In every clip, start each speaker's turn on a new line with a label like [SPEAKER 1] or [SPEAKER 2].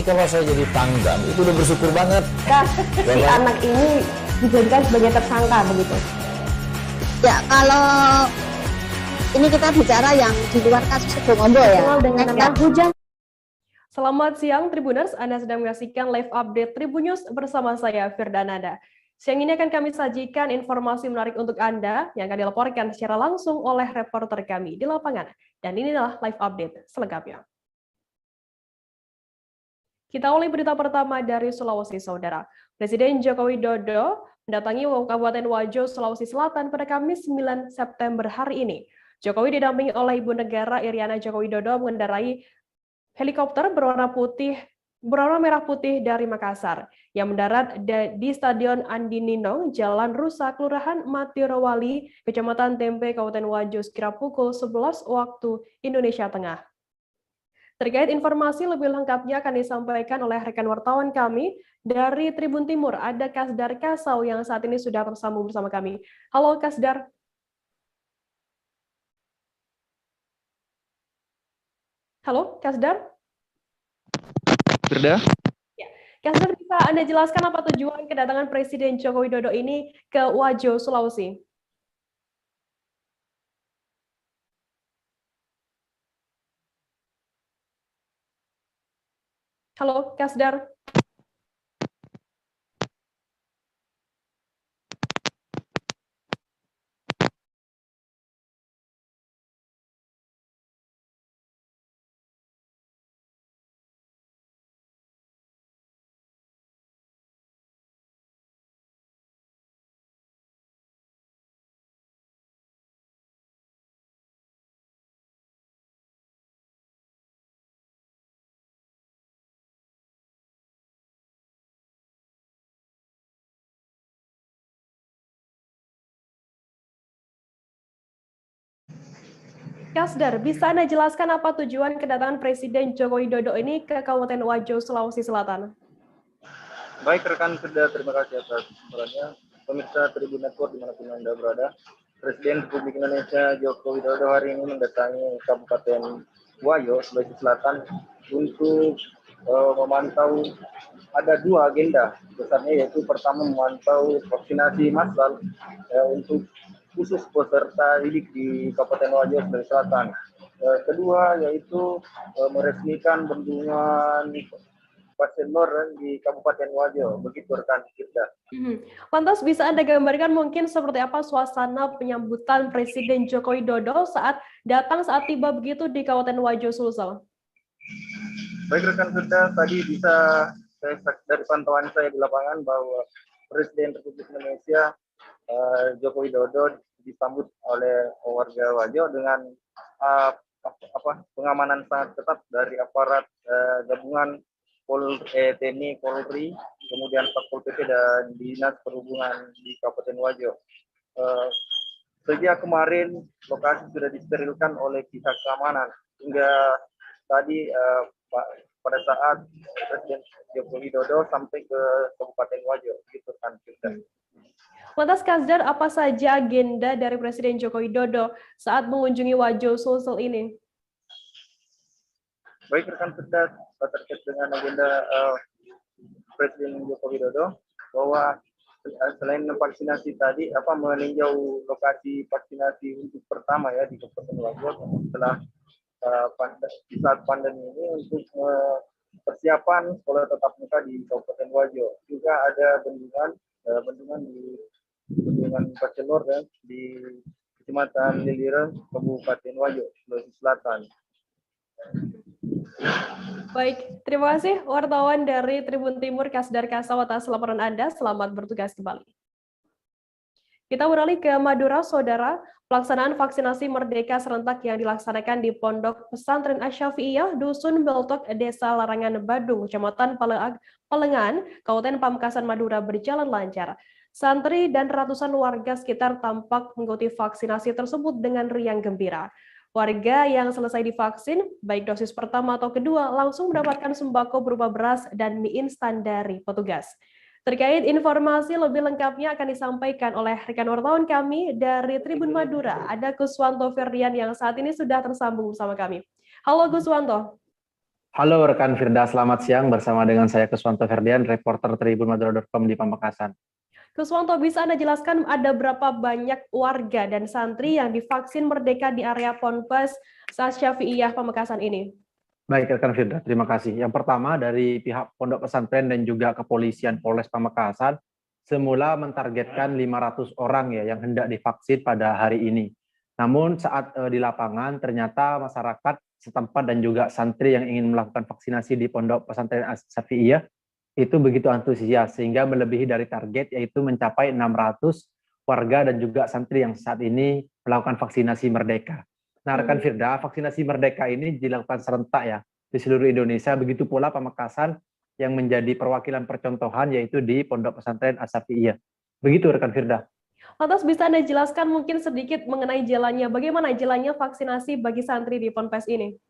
[SPEAKER 1] kalau saya jadi Pangdam itu udah bersyukur banget.
[SPEAKER 2] Si anak ini dijadikan sebagai tersangka begitu.
[SPEAKER 3] Ya, kalau ini kita bicara yang di luar kasus Bongombo ya.
[SPEAKER 2] Dengan nama hujan.
[SPEAKER 4] Selamat siang Tribuners, Anda sedang menyaksikan live update Tribun News bersama saya Firdananda. Siang ini akan kami sajikan informasi menarik untuk Anda yang akan dilaporkan secara langsung oleh reporter kami di lapangan. Dan inilah live update selengkapnya. Kita awali berita pertama dari Sulawesi, Saudara. Presiden Joko Widodo mendatangi Kabupaten Wajo, Sulawesi Selatan pada Kamis 9 September hari ini. Jokowi didampingi oleh Ibu Negara Iriana Joko Widodo mengendarai helikopter berwarna merah putih dari Makassar yang mendarat di Stadion Andi Ninong, Jalan Rusak, Kelurahan Matirowali, Kecamatan Tempe, Kabupaten Wajo, sekira pukul 11 waktu Indonesia Tengah. Terkait informasi lebih lengkapnya akan disampaikan oleh rekan wartawan kami dari Tribun Timur. Ada Kasdar Kasau yang saat ini sudah tersambung bersama kami. Halo Kasdar. Halo, Kasdar?
[SPEAKER 5] Firda?
[SPEAKER 4] Ya. Kasdar, bisa Anda jelaskan apa tujuan kedatangan Presiden Joko Widodo ini ke Wajo, Sulawesi? Halo, Kasdar? Kasdar, bisa Anda jelaskan apa tujuan kedatangan Presiden Joko Widodo ini ke Kabupaten Wajo, Sulawesi Selatan?
[SPEAKER 5] Baik rekan Firda, terima kasih atas kesempatannya. Pemirsa Tribun Network dimanapun Anda berada, Presiden Republik Indonesia Joko Widodo hari ini mendatangi Kabupaten Wajo, Sulawesi Selatan untuk memantau, ada dua agenda besarnya, yaitu pertama memantau vaksinasi massal untuk khusus peserta didik di Kabupaten Wajo, Sulawesi Selatan. Kedua yaitu meresmikan bendungan Pasenor di Kabupaten Wajo, begitu rekan kita.
[SPEAKER 4] Lantas bisa Anda gambarkan mungkin seperti apa suasana penyambutan Presiden Joko Widodo saat tiba begitu di Kabupaten Wajo, Sulsel?
[SPEAKER 5] Baik rekan kita, tadi bisa dari pantauan saya di lapangan bahwa Presiden Republik Indonesia Joko Widodo disambut oleh warga Wajo dengan pengamanan sangat ketat dari aparat gabungan TNI, Polri, kemudian Satpol PP dan Dinas Perhubungan di Kabupaten Wajo. Sejak kemarin lokasi sudah disterilkan oleh pihak keamanan hingga tadi pada saat Presiden Joko Widodo sampai ke Kabupaten Wajo, gitu kan kita.
[SPEAKER 4] Lantas Kasdar, apa saja agenda dari Presiden Joko Widodo saat mengunjungi Wajo, Sulsel ini?
[SPEAKER 5] Baik rekan kita, terkait dengan agenda Presiden Joko Widodo, bahwa selain vaksinasi tadi, meninjau lokasi vaksinasi untuk pertama ya di Kabupaten Wajo setelah di saat pandemi ini, untuk persiapan sekolah tatap muka di Kabupaten Wajo. Juga ada bendungan di Bendungan Pacelor ya, di Kecamatan Liliran, Kabupaten Wajo, Sulawesi Selatan.
[SPEAKER 4] Baik, terima kasih wartawan dari Tribun Timur Kasdar Kasau atas laporan Anda. Selamat bertugas kembali. Kita beralih ke Madura, Saudara. Pelaksanaan vaksinasi Merdeka serentak yang dilaksanakan di Pondok Pesantren Asy-Syafi'iyah, Dusun Beltok, Desa Larangan Badung, Kecamatan Palengan, Kabupaten Pamekasan, Madura berjalan lancar. Santri dan ratusan warga sekitar tampak mengikuti vaksinasi tersebut dengan riang gembira. Warga yang selesai divaksin, baik dosis pertama atau kedua, langsung mendapatkan sembako berupa beras dan mie instan dari petugas. Terkait informasi lebih lengkapnya akan disampaikan oleh rekan wartawan kami dari Tribun Madura. Ada Guswanto Ferdian yang saat ini sudah tersambung bersama kami. Halo Guswanto.
[SPEAKER 6] Halo rekan Firda, selamat siang bersama dengan saya Kuswanto Ferdian, reporter tribunmadura.com di Pamekasan.
[SPEAKER 4] Kuswanto, bisa Anda jelaskan ada berapa banyak warga dan santri yang divaksin Merdeka di area Ponpes Syafi'iyah Pamekasan ini?
[SPEAKER 6] Baik rekan Firda, terima kasih. Yang pertama dari pihak Pondok Pesantren dan juga Kepolisian Polres Pamekasan, semula mentargetkan 500 orang ya yang hendak divaksin pada hari ini. Namun saat di lapangan ternyata masyarakat setempat dan juga santri yang ingin melakukan vaksinasi di Pondok Pesantren Syafi'iyah itu begitu antusias sehingga melebihi dari target, yaitu mencapai 600 warga dan juga santri yang saat ini melakukan vaksinasi Merdeka. Nah, rekan Firda, vaksinasi Merdeka ini dilakukan serentak ya di seluruh Indonesia, begitu pula Pamekasan yang menjadi perwakilan percontohan yaitu di Pondok Pesantren Syafi'iyah. Begitu rekan Firda.
[SPEAKER 4] Lantas bisa Anda jelaskan mungkin sedikit mengenai jalannya, bagaimana jalannya vaksinasi bagi santri di Ponpes ini?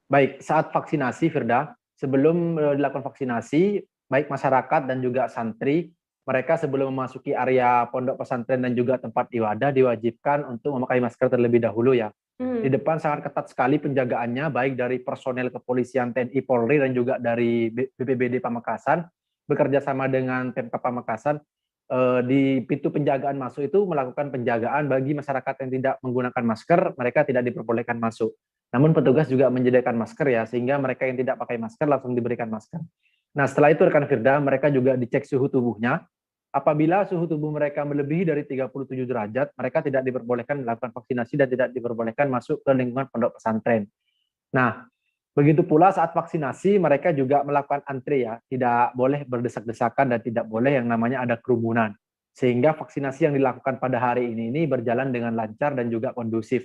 [SPEAKER 6] Baik, saat vaksinasi Firda, sebelum dilakukan vaksinasi, baik masyarakat dan juga santri, mereka sebelum memasuki area pondok pesantren dan juga tempat ibadah diwajibkan untuk memakai masker terlebih dahulu ya. Di depan sangat ketat sekali penjagaannya, baik dari personel kepolisian TNI Polri dan juga dari BPBD Pamekasan, bekerja sama dengan Pemkab Pamekasan. Di pintu penjagaan masuk itu melakukan penjagaan bagi masyarakat yang tidak menggunakan masker, mereka tidak diperbolehkan masuk. Namun petugas juga menyediakan masker ya, sehingga mereka yang tidak pakai masker langsung diberikan masker. Nah setelah itu rekan Firda, mereka juga dicek suhu tubuhnya. Apabila suhu tubuh mereka melebihi dari 37 derajat, mereka tidak diperbolehkan melakukan vaksinasi dan tidak diperbolehkan masuk ke lingkungan pondok pesantren. Nah, begitu pula saat vaksinasi, mereka juga melakukan antri ya, tidak boleh berdesak-desakan dan tidak boleh yang namanya ada kerumunan. Sehingga vaksinasi yang dilakukan pada hari ini berjalan dengan lancar dan juga kondusif.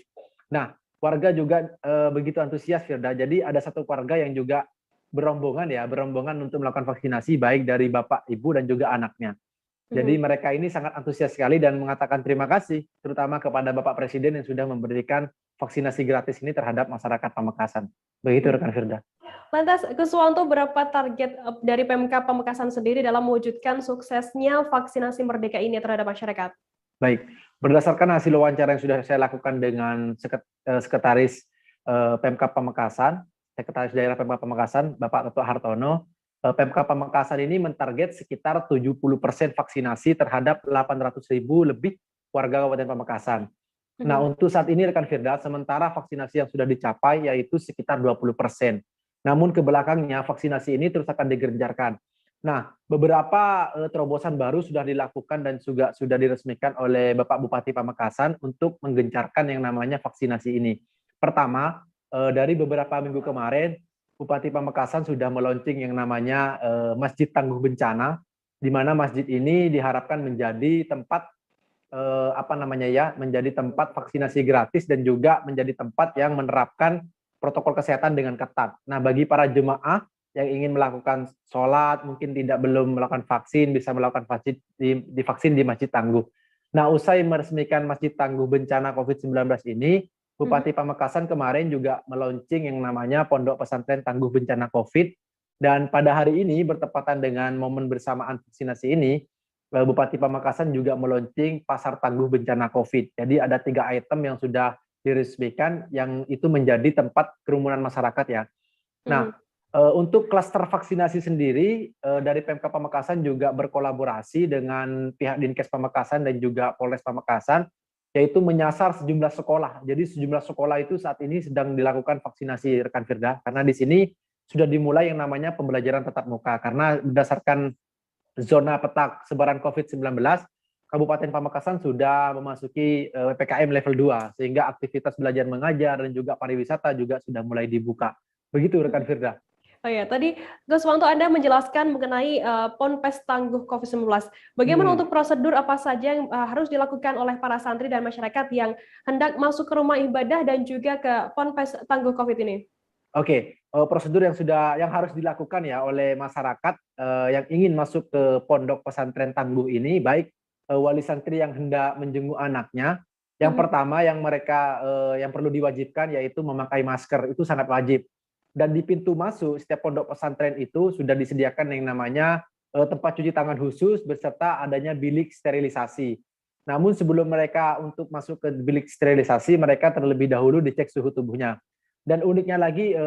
[SPEAKER 6] Nah, warga juga begitu antusias, Firda. Jadi ada satu warga yang juga berombongan untuk melakukan vaksinasi, baik dari bapak, ibu, dan juga anaknya. Jadi mereka ini sangat antusias sekali dan mengatakan terima kasih, terutama kepada Bapak Presiden yang sudah memberikan vaksinasi gratis ini terhadap masyarakat Pamekasan. Begitu rekan Firda.
[SPEAKER 4] Lantas, Kuswanto, berapa target dari Pemkab Pamekasan sendiri dalam mewujudkan suksesnya vaksinasi Merdeka ini terhadap masyarakat?
[SPEAKER 6] Baik, berdasarkan hasil wawancara yang sudah saya lakukan dengan Sekretaris Pemkab Pamekasan, Sekretaris Daerah Pemkab Pamekasan, Bapak Toto Hartono, Pemkab Pamekasan ini mentarget sekitar 70% vaksinasi terhadap 800.000 lebih warga Kabupaten Pamekasan. Nah, untuk saat ini rekan Firda, sementara vaksinasi yang sudah dicapai yaitu sekitar 20%. Namun ke belakangnya vaksinasi ini terus akan digencarkan. Nah, beberapa terobosan baru sudah dilakukan dan juga sudah diresmikan oleh Bapak Bupati Pamekasan untuk menggencarkan yang namanya vaksinasi ini. Pertama, dari beberapa minggu kemarin, Bupati Pamekasan sudah meluncing yang namanya Masjid Tangguh Bencana, di mana masjid ini diharapkan menjadi tempat menjadi tempat vaksinasi gratis dan juga menjadi tempat yang menerapkan protokol kesehatan dengan ketat. Nah, bagi para jemaah yang ingin melakukan sholat, mungkin belum melakukan vaksin, bisa melakukan divaksin di Masjid Tangguh. Nah, usai meresmikan Masjid Tangguh Bencana COVID-19 ini, Bupati Pamekasan kemarin juga meluncing yang namanya Pondok Pesantren Tangguh Bencana COVID, dan pada hari ini bertepatan dengan momen bersamaan vaksinasi ini, Bupati Pamekasan juga meluncing Pasar Tangguh Bencana COVID. Jadi ada 3 item yang sudah diresmikan yang itu menjadi tempat kerumunan masyarakat ya. Nah, untuk klaster vaksinasi sendiri dari Pemkab Pamekasan juga berkolaborasi dengan pihak Dinkes Pamekasan dan juga Polres Pamekasan, yaitu menyasar sejumlah sekolah. Jadi sejumlah sekolah itu saat ini sedang dilakukan vaksinasi rekan Firda, karena di sini sudah dimulai yang namanya pembelajaran tatap muka, karena berdasarkan zona peta sebaran COVID-19, Kabupaten Pamekasan sudah memasuki PPKM level 2, sehingga aktivitas belajar mengajar dan juga pariwisata juga sudah mulai dibuka. Begitu rekan Firda.
[SPEAKER 4] Oh ya, tadi Kuswanto Anda menjelaskan mengenai Ponpes Tangguh COVID-19. Bagaimana untuk prosedur apa saja yang harus dilakukan oleh para santri dan masyarakat yang hendak masuk ke rumah ibadah dan juga ke Ponpes Tangguh COVID ini?
[SPEAKER 6] Oke, prosedur yang harus dilakukan ya oleh masyarakat yang ingin masuk ke Pondok Pesantren Tangguh ini, baik wali santri yang hendak menjenguk anaknya. Yang pertama yang yang perlu diwajibkan yaitu memakai masker, itu sangat wajib. Dan di pintu masuk setiap pondok pesantren itu sudah disediakan yang namanya tempat cuci tangan khusus beserta adanya bilik sterilisasi. Namun sebelum mereka untuk masuk ke bilik sterilisasi, mereka terlebih dahulu dicek suhu tubuhnya. Dan uniknya lagi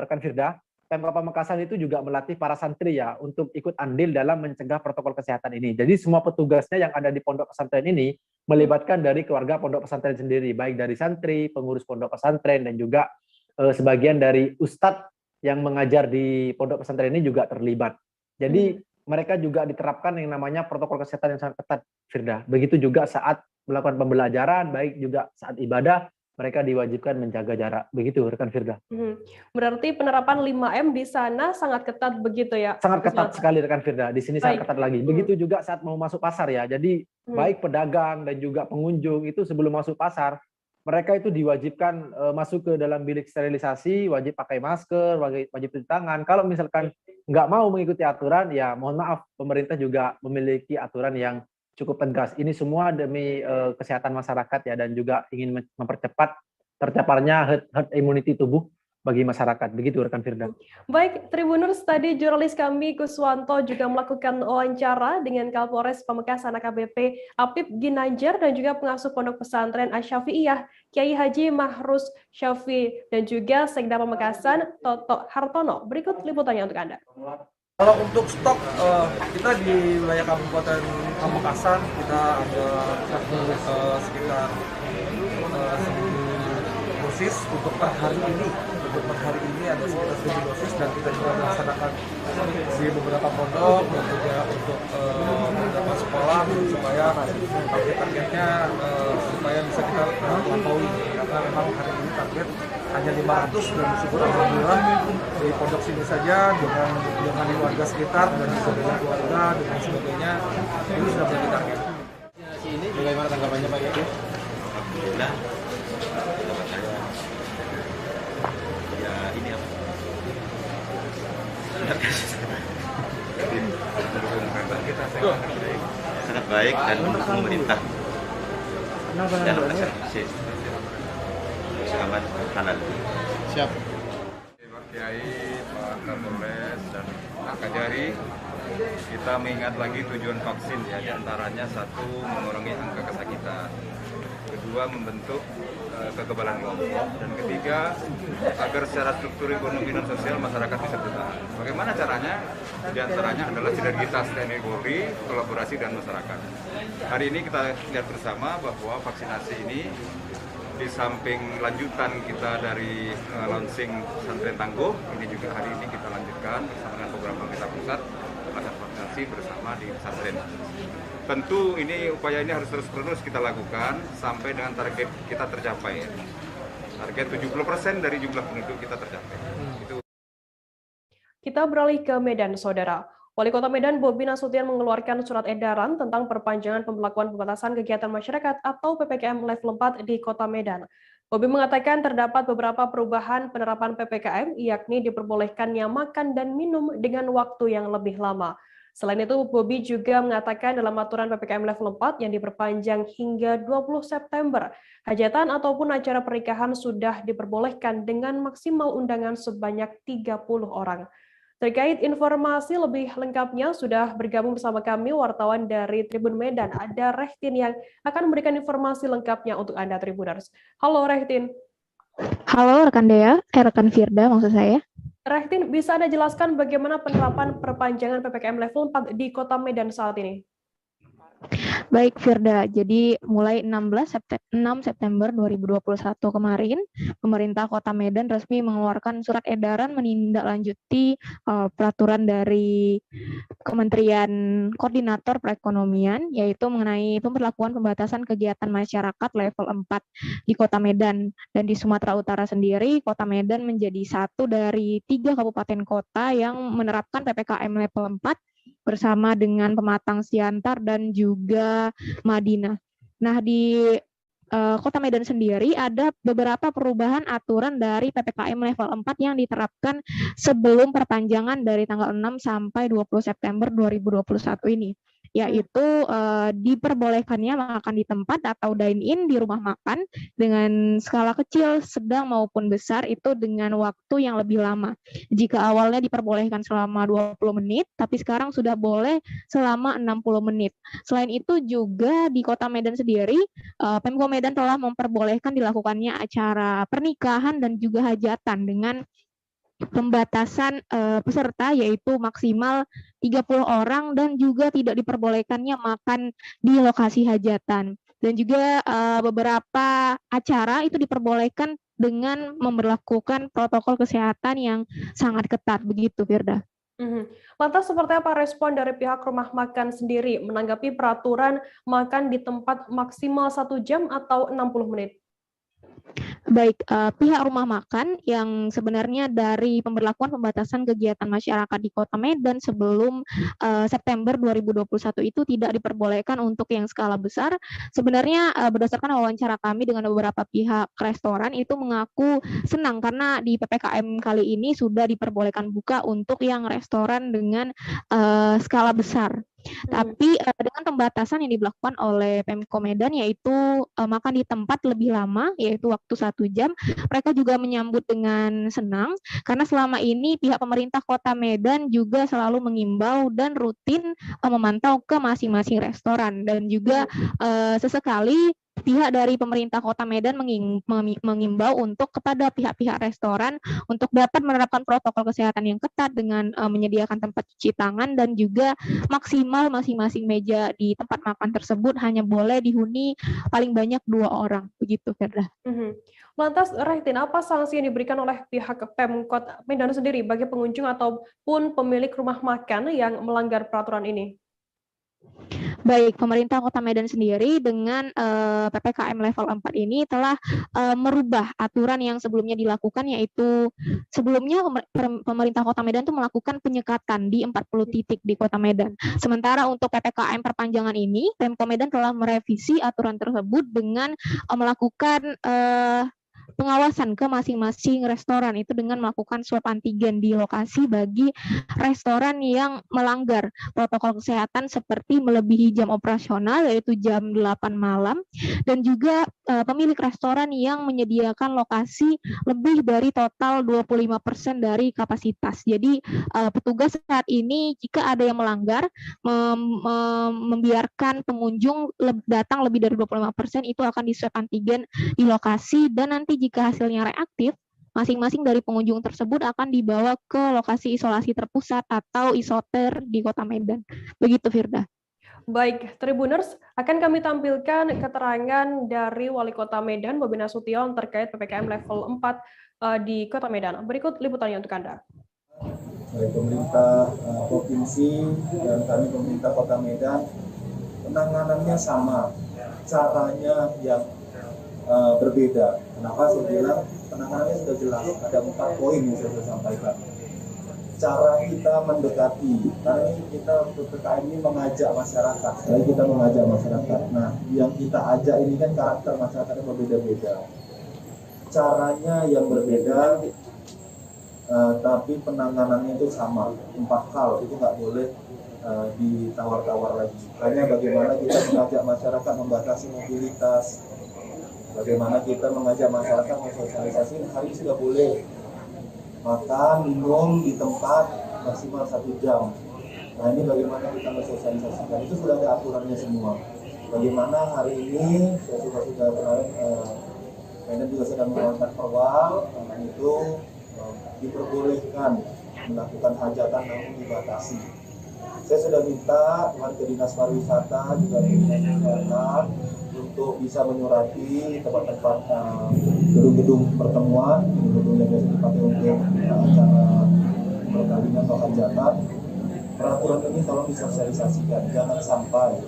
[SPEAKER 6] rekan Firda, Pemkab Pamekasan itu juga melatih para santri ya untuk ikut andil dalam mencegah protokol kesehatan ini. Jadi semua petugasnya yang ada di pondok pesantren ini melibatkan dari keluarga pondok pesantren sendiri, baik dari santri, pengurus pondok pesantren, dan juga sebagian dari ustadz yang mengajar di pondok pesantren ini juga terlibat. Jadi mereka juga diterapkan yang namanya protokol kesehatan yang sangat ketat, Firda. Begitu juga saat melakukan pembelajaran, baik juga saat ibadah, mereka diwajibkan menjaga jarak. Begitu, rekan Firda.
[SPEAKER 4] Berarti penerapan 5M di sana sangat ketat begitu ya?
[SPEAKER 6] Sangat ketat sekali, rekan Firda. Di sini sangat ketat lagi. Begitu juga saat mau masuk pasar ya. Jadi baik pedagang dan juga pengunjung itu sebelum masuk pasar, mereka itu diwajibkan masuk ke dalam bilik sterilisasi, wajib pakai masker, wajib cuci tangan. Kalau misalkan nggak mau mengikuti aturan, ya mohon maaf, pemerintah juga memiliki aturan yang cukup tegas. Ini semua demi kesehatan masyarakat ya, dan juga ingin mempercepat tercaparnya herd immunity tubuh bagi masyarakat. Begitu rekan Firda.
[SPEAKER 4] Baik, Tribuners, tadi jurnalis kami Kuswanto juga melakukan wawancara dengan Kapolres Pamekasan AKBP Apip Ginanjar dan juga pengasuh Pondok Pesantren Asy-Syafi'iyah Kiai Haji Mahrus Syafi dan juga Sekda Pamekasan Toto Hartono. Berikut liputannya untuk Anda.
[SPEAKER 7] Kalau untuk stok, kita di wilayah Kabupaten Pamekasan kita ada sekitar 1.000 dosis untuk per hari ini. Untuk per hari ini ada sekitar 1.000 dosis, dan kita juga melaksanakan di beberapa pondok dan juga untuk beberapa sekolah supaya targetnya supaya bisa kita lampaui, karena memang hari ini target hanya 500, dan syukur alhamdulillah di pondok sini saja dengan warga sekitar dan juga dengan keluarga dan sebagainya ini sudah menjadi target.
[SPEAKER 1] Ini bagaimana tanggapannya Pak Yudi?
[SPEAKER 8] Alhamdulillah, pendapat saya ya ini apa? Sangat baik dan mendukung pemerintah dalam melaksanakan aman halal.
[SPEAKER 1] Siap.
[SPEAKER 9] Pak Kiai, Pak Kapolres, dan Pak Kajari, kita mengingat lagi tujuan vaksin ya, diantaranya satu, mengurangi angka kesakitan, kedua, membentuk kekebalan kelompok, dan ketiga, agar secara struktur ekonomi dan sosial masyarakat bisa bertahan. Bagaimana caranya? Diantaranya adalah sinergitas TNI Polri, kolaborasi dan masyarakat. Hari ini kita lihat bersama bahwa vaksinasi ini di samping lanjutan kita dari launching Pesantren Tangguh, ini juga hari ini kita lanjutkan bersama dengan program pemerintah pusat melakukan vaksinasi bersama di pesantren. Tentu ini upaya ini harus terus kita lakukan sampai dengan target kita tercapai. Target 70% dari jumlah penduduk kita tercapai.
[SPEAKER 4] Kita beralih ke Medan, Saudara. Wali Kota Medan Bobi Nasution mengeluarkan surat edaran tentang perpanjangan pembelakuan pembatasan kegiatan masyarakat atau PPKM level 4 di Kota Medan. Bobi mengatakan terdapat beberapa perubahan penerapan PPKM, yakni diperbolehkannya makan dan minum dengan waktu yang lebih lama. Selain itu, Bobi juga mengatakan dalam aturan PPKM level 4 yang diperpanjang hingga 20 September, hajatan ataupun acara pernikahan sudah diperbolehkan dengan maksimal undangan sebanyak 30 orang. Terkait informasi lebih lengkapnya, sudah bergabung bersama kami wartawan dari Tribun Medan. Ada Rehtin yang akan memberikan informasi lengkapnya untuk Anda, Tribuners. Halo, Rehtin.
[SPEAKER 2] Halo, rekan Dea, rekan Firda maksud saya.
[SPEAKER 4] Rehtin, bisa Anda jelaskan bagaimana penerapan perpanjangan PPKM level 4 di Kota Medan saat ini?
[SPEAKER 2] Baik Firda, jadi mulai 6 September 2021 kemarin, pemerintah Kota Medan resmi mengeluarkan surat edaran menindaklanjuti peraturan dari Kementerian Koordinator Perekonomian, yaitu mengenai pemberlakuan pembatasan kegiatan masyarakat level 4 di Kota Medan. Dan di Sumatera Utara sendiri, Kota Medan menjadi satu dari 3 kabupaten kota yang menerapkan PPKM level 4 bersama dengan Pematang Siantar dan juga Madinah. Nah, di Kota Medan sendiri ada beberapa perubahan aturan dari PPKM level 4 yang diterapkan sebelum perpanjangan dari tanggal 6 sampai 20 September 2021 ini, yaitu diperbolehkannya makan di tempat atau dine-in di rumah makan dengan skala kecil, sedang maupun besar itu dengan waktu yang lebih lama. Jika awalnya diperbolehkan selama 20 menit, tapi sekarang sudah boleh selama 60 menit. Selain itu juga di Kota Medan sendiri, Pemko Medan telah memperbolehkan dilakukannya acara pernikahan dan juga hajatan dengan pembatasan peserta yaitu maksimal 30 orang dan juga tidak diperbolehkannya makan di lokasi hajatan. Dan juga beberapa acara itu diperbolehkan dengan memberlakukan protokol kesehatan yang sangat ketat, begitu Firda.
[SPEAKER 4] Lantas seperti apa respon dari pihak rumah makan sendiri menanggapi peraturan makan di tempat maksimal 1 jam atau 60 menit?
[SPEAKER 2] Baik, pihak rumah makan yang sebenarnya dari pemberlakuan pembatasan kegiatan masyarakat di Kota Medan sebelum September 2021 itu tidak diperbolehkan untuk yang skala besar. Sebenarnya berdasarkan wawancara kami dengan beberapa pihak restoran itu mengaku senang karena di PPKM kali ini sudah diperbolehkan buka untuk yang restoran dengan skala besar. Tapi dengan pembatasan yang diberlakukan oleh Pemko Medan yaitu makan di tempat lebih lama yaitu waktu 1 jam, mereka juga menyambut dengan senang karena selama ini pihak pemerintah Kota Medan juga selalu mengimbau dan rutin memantau ke masing-masing restoran dan juga sesekali pihak dari pemerintah Kota Medan mengimbau untuk kepada pihak-pihak restoran untuk dapat menerapkan protokol kesehatan yang ketat dengan menyediakan tempat cuci tangan dan juga maksimal masing-masing meja di tempat makan tersebut hanya boleh dihuni paling banyak 2 orang. Begitu, Firda.
[SPEAKER 4] Lantas, Rehtin, apa sanksi yang diberikan oleh pihak Pemkot Medan sendiri bagi pengunjung ataupun pemilik rumah makan yang melanggar peraturan ini?
[SPEAKER 2] Baik, pemerintah Kota Medan sendiri dengan PPKM level 4 ini telah merubah aturan yang sebelumnya dilakukan yaitu sebelumnya pemerintah Kota Medan itu melakukan penyekatan di 40 titik di Kota Medan. Sementara untuk PPKM perpanjangan ini, Pemko Medan telah merevisi aturan tersebut dengan melakukan pengawasan ke masing-masing restoran itu dengan melakukan swab antigen di lokasi bagi restoran yang melanggar protokol kesehatan seperti melebihi jam operasional yaitu jam 8 malam dan juga pemilik restoran yang menyediakan lokasi lebih dari total 25% dari kapasitas. Jadi petugas saat ini jika ada yang melanggar membiarkan pengunjung datang lebih dari 25% itu akan di swab antigen di lokasi dan nanti jika hasilnya reaktif, masing-masing dari pengunjung tersebut akan dibawa ke lokasi isolasi terpusat atau isoter di Kota Medan. Begitu, Firda.
[SPEAKER 4] Baik, Tribuners, akan kami tampilkan keterangan dari Wali Kota Medan, Bobi Nasution, terkait PPKM level 4 di Kota Medan. Berikut liputannya untuk Anda.
[SPEAKER 5] Baik pemerintah provinsi dan kami pemerintah Kota Medan, penanganannya sama, caranya yang berbeda. Kenapa saya bilang penanganannya sudah jelas, ada 4 poin yang saya sampaikan. Cara kita mendekati, karena ini kita PPKM ini mengajak masyarakat, jadi kita mengajak masyarakat. Nah, yang kita ajak ini kan karakter masyarakatnya berbeda-beda. Caranya yang berbeda, tapi penanganannya itu sama, 4 hal, itu nggak boleh ditawar-tawar lagi. Hanya bagaimana kita mengajak masyarakat membatasi mobilitas, bagaimana kita mengajak masyarakat mensosialisasi hari ini sudah boleh makan, minum di tempat maksimal 1 jam. Nah ini bagaimana kita mensosialisasikan, itu sudah ada aturannya semua. Bagaimana hari ini, saya sudah kemarin, Medan juga sedang melakukan perwal, karena itu diperbolehkan melakukan hajatan namun dibatasi. Saya sudah minta ke Dinas Pariwisata juga ke Dinas Kesehatan untuk bisa menyurati tempat-tempat gedung-gedung pertemuan, gedung-gedung yang biasa dipakai untuk acara perkawinan atau hajatan. Peraturan ini tolong disosialisasikan, jangan sampai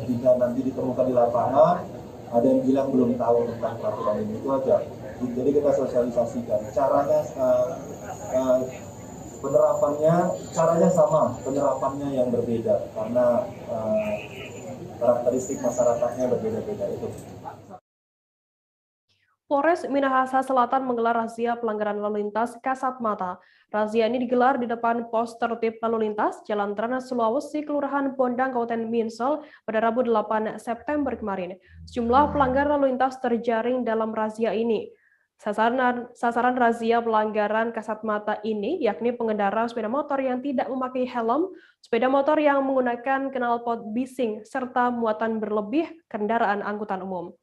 [SPEAKER 5] ketika nanti ditemukan di lapangan ada yang bilang belum tahu tentang peraturan ini, itu aja. Jadi kita sosialisasikan. Caranya penerapannya, caranya sama, penerapannya yang berbeda karena karakteristik masyarakatnya berbeda-beda itu.
[SPEAKER 4] Polres Minahasa Selatan menggelar razia pelanggaran lalu lintas kasat mata. Razia ini digelar di depan pos tertib lalu lintas Jalan Trans Sulawesi, Kelurahan Pondang, Kabupaten Minsel pada Rabu 8 September kemarin. Sejumlah pelanggar lalu lintas terjaring dalam razia ini. Sasaran razia pelanggaran kasat mata ini yakni pengendara sepeda motor yang tidak memakai helm, sepeda motor yang menggunakan knalpot bising, serta muatan berlebih kendaraan angkutan umum.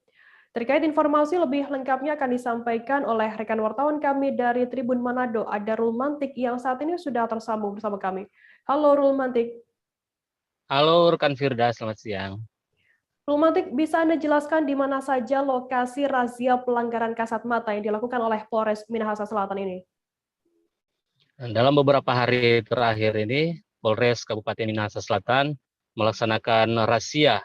[SPEAKER 4] Terkait informasi lebih lengkapnya akan disampaikan oleh rekan wartawan kami dari Tribun Manado, ada Rul Mantik yang saat ini sudah tersambung bersama kami. Halo Rul Mantik.
[SPEAKER 10] Halo rekan Firda, selamat siang.
[SPEAKER 4] Rul Mantik, bisa Anda jelaskan di mana saja lokasi razia pelanggaran kasat mata yang dilakukan oleh Polres Minahasa Selatan ini?
[SPEAKER 10] Dalam beberapa hari terakhir ini, Polres Kabupaten Minahasa Selatan melaksanakan razia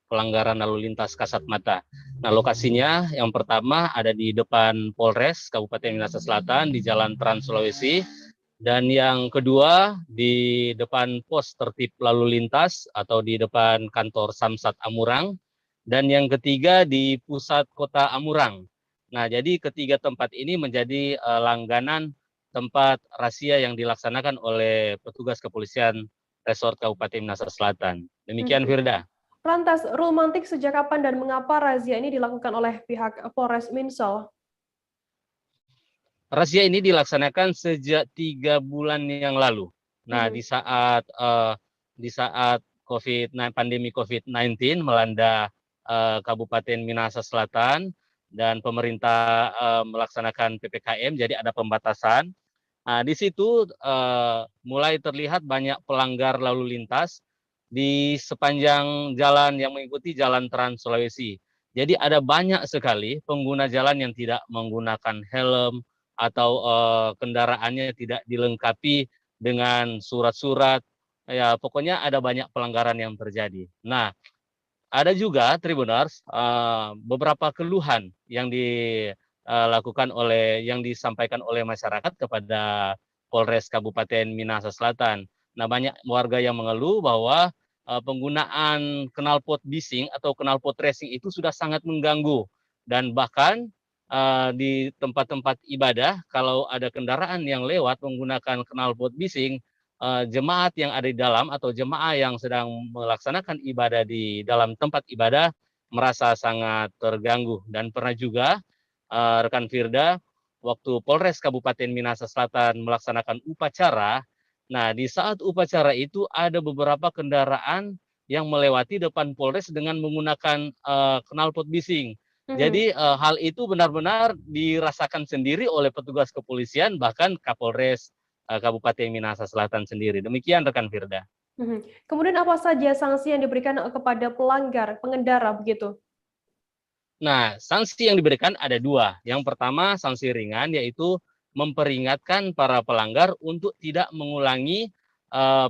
[SPEAKER 10] pelanggaran lalu lintas kasat mata. Nah, lokasinya yang pertama ada di depan Polres Kabupaten Minahasa Selatan di Jalan Trans Sulawesi, dan yang kedua di depan pos tertib lalu lintas atau di depan kantor Samsat Amurang, dan yang ketiga di pusat kota Amurang. Nah, jadi ketiga tempat ini menjadi langganan tempat razia yang dilaksanakan oleh petugas kepolisian Resort Kabupaten Minahasa Selatan. Demikian Firda.
[SPEAKER 4] Lantas, Rul Mantik, sejak kapan dan mengapa razia ini dilakukan oleh pihak Polres Minsel?
[SPEAKER 10] Razia ini dilaksanakan sejak 3 bulan yang lalu. Nah, di saat pandemi COVID-19 melanda Kabupaten Minahasa Selatan dan pemerintah melaksanakan PPKM, jadi ada pembatasan. Nah, di situ mulai terlihat banyak pelanggar lalu lintas di sepanjang jalan yang mengikuti Jalan Trans Sulawesi. Jadi ada banyak sekali pengguna jalan yang tidak menggunakan helm atau kendaraannya tidak dilengkapi dengan surat-surat. Ya, pokoknya ada banyak pelanggaran yang terjadi. Nah, ada juga Tribuners beberapa keluhan yang disampaikan oleh masyarakat kepada Polres Kabupaten Minahasa Selatan. Nah, banyak warga yang mengeluh bahwa penggunaan knalpot bising atau knalpot racing itu sudah sangat mengganggu, dan bahkan di tempat-tempat ibadah kalau ada kendaraan yang lewat menggunakan knalpot bising, jemaat yang ada di dalam atau jemaah yang sedang melaksanakan ibadah di dalam tempat ibadah merasa sangat terganggu. Dan pernah juga rekan Firda, waktu Polres Kabupaten Minahasa Selatan melaksanakan upacara, nah di saat upacara itu ada beberapa kendaraan yang melewati depan Polres dengan menggunakan knalpot bising. Jadi hal itu benar-benar dirasakan sendiri oleh petugas kepolisian, bahkan Kapolres Kabupaten Minahasa Selatan sendiri. Demikian rekan Firda.
[SPEAKER 4] Kemudian apa saja sanksi yang diberikan kepada pelanggar, pengendara begitu?
[SPEAKER 10] Nah, sanksi yang diberikan ada 2. Yang pertama sanksi ringan, yaitu memperingatkan para pelanggar untuk tidak mengulangi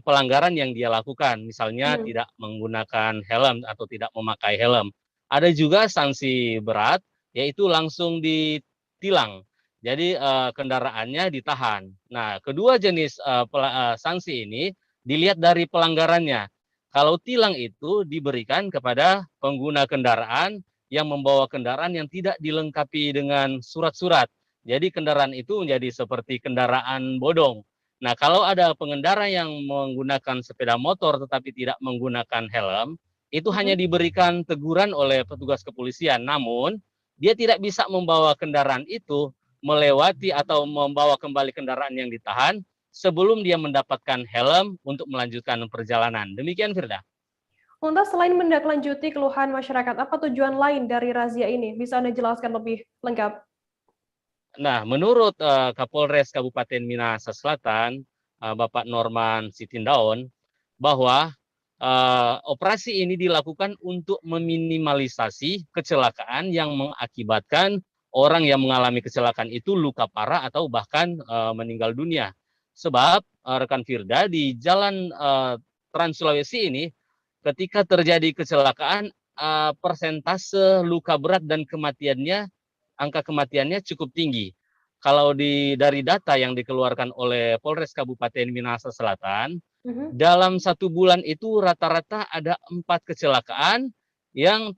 [SPEAKER 10] pelanggaran yang dia lakukan. Misalnya tidak menggunakan helm atau tidak memakai helm. Ada juga sanksi berat, yaitu langsung ditilang. Jadi kendaraannya ditahan. Nah, kedua jenis sanksi ini dilihat dari pelanggarannya. Kalau tilang itu diberikan kepada pengguna kendaraan yang membawa kendaraan yang tidak dilengkapi dengan surat-surat. Jadi kendaraan itu menjadi seperti kendaraan bodong. Nah, kalau ada pengendara yang menggunakan sepeda motor tetapi tidak menggunakan helm, itu hanya diberikan teguran oleh petugas kepolisian. Namun, dia tidak bisa membawa kendaraan itu melewati atau membawa kembali kendaraan yang ditahan sebelum dia mendapatkan helm untuk melanjutkan perjalanan. Demikian, Firda.
[SPEAKER 4] Lantas, selain menindaklanjuti keluhan masyarakat, apa tujuan lain dari razia ini? Bisa Anda jelaskan lebih lengkap?
[SPEAKER 10] Nah, menurut Kapolres Kabupaten Minahasa Selatan, Bapak Norman Sitindaon, bahwa operasi ini dilakukan untuk meminimalisasi kecelakaan yang mengakibatkan orang yang mengalami kecelakaan itu luka parah atau bahkan meninggal dunia. Sebab, rekan Firda, di Jalan Trans Sulawesi ini, ketika terjadi kecelakaan, persentase luka berat dan angka kematiannya cukup tinggi. Kalau dari data yang dikeluarkan oleh Polres Kabupaten Minahasa Selatan, dalam 1 bulan itu rata-rata ada 4 kecelakaan yang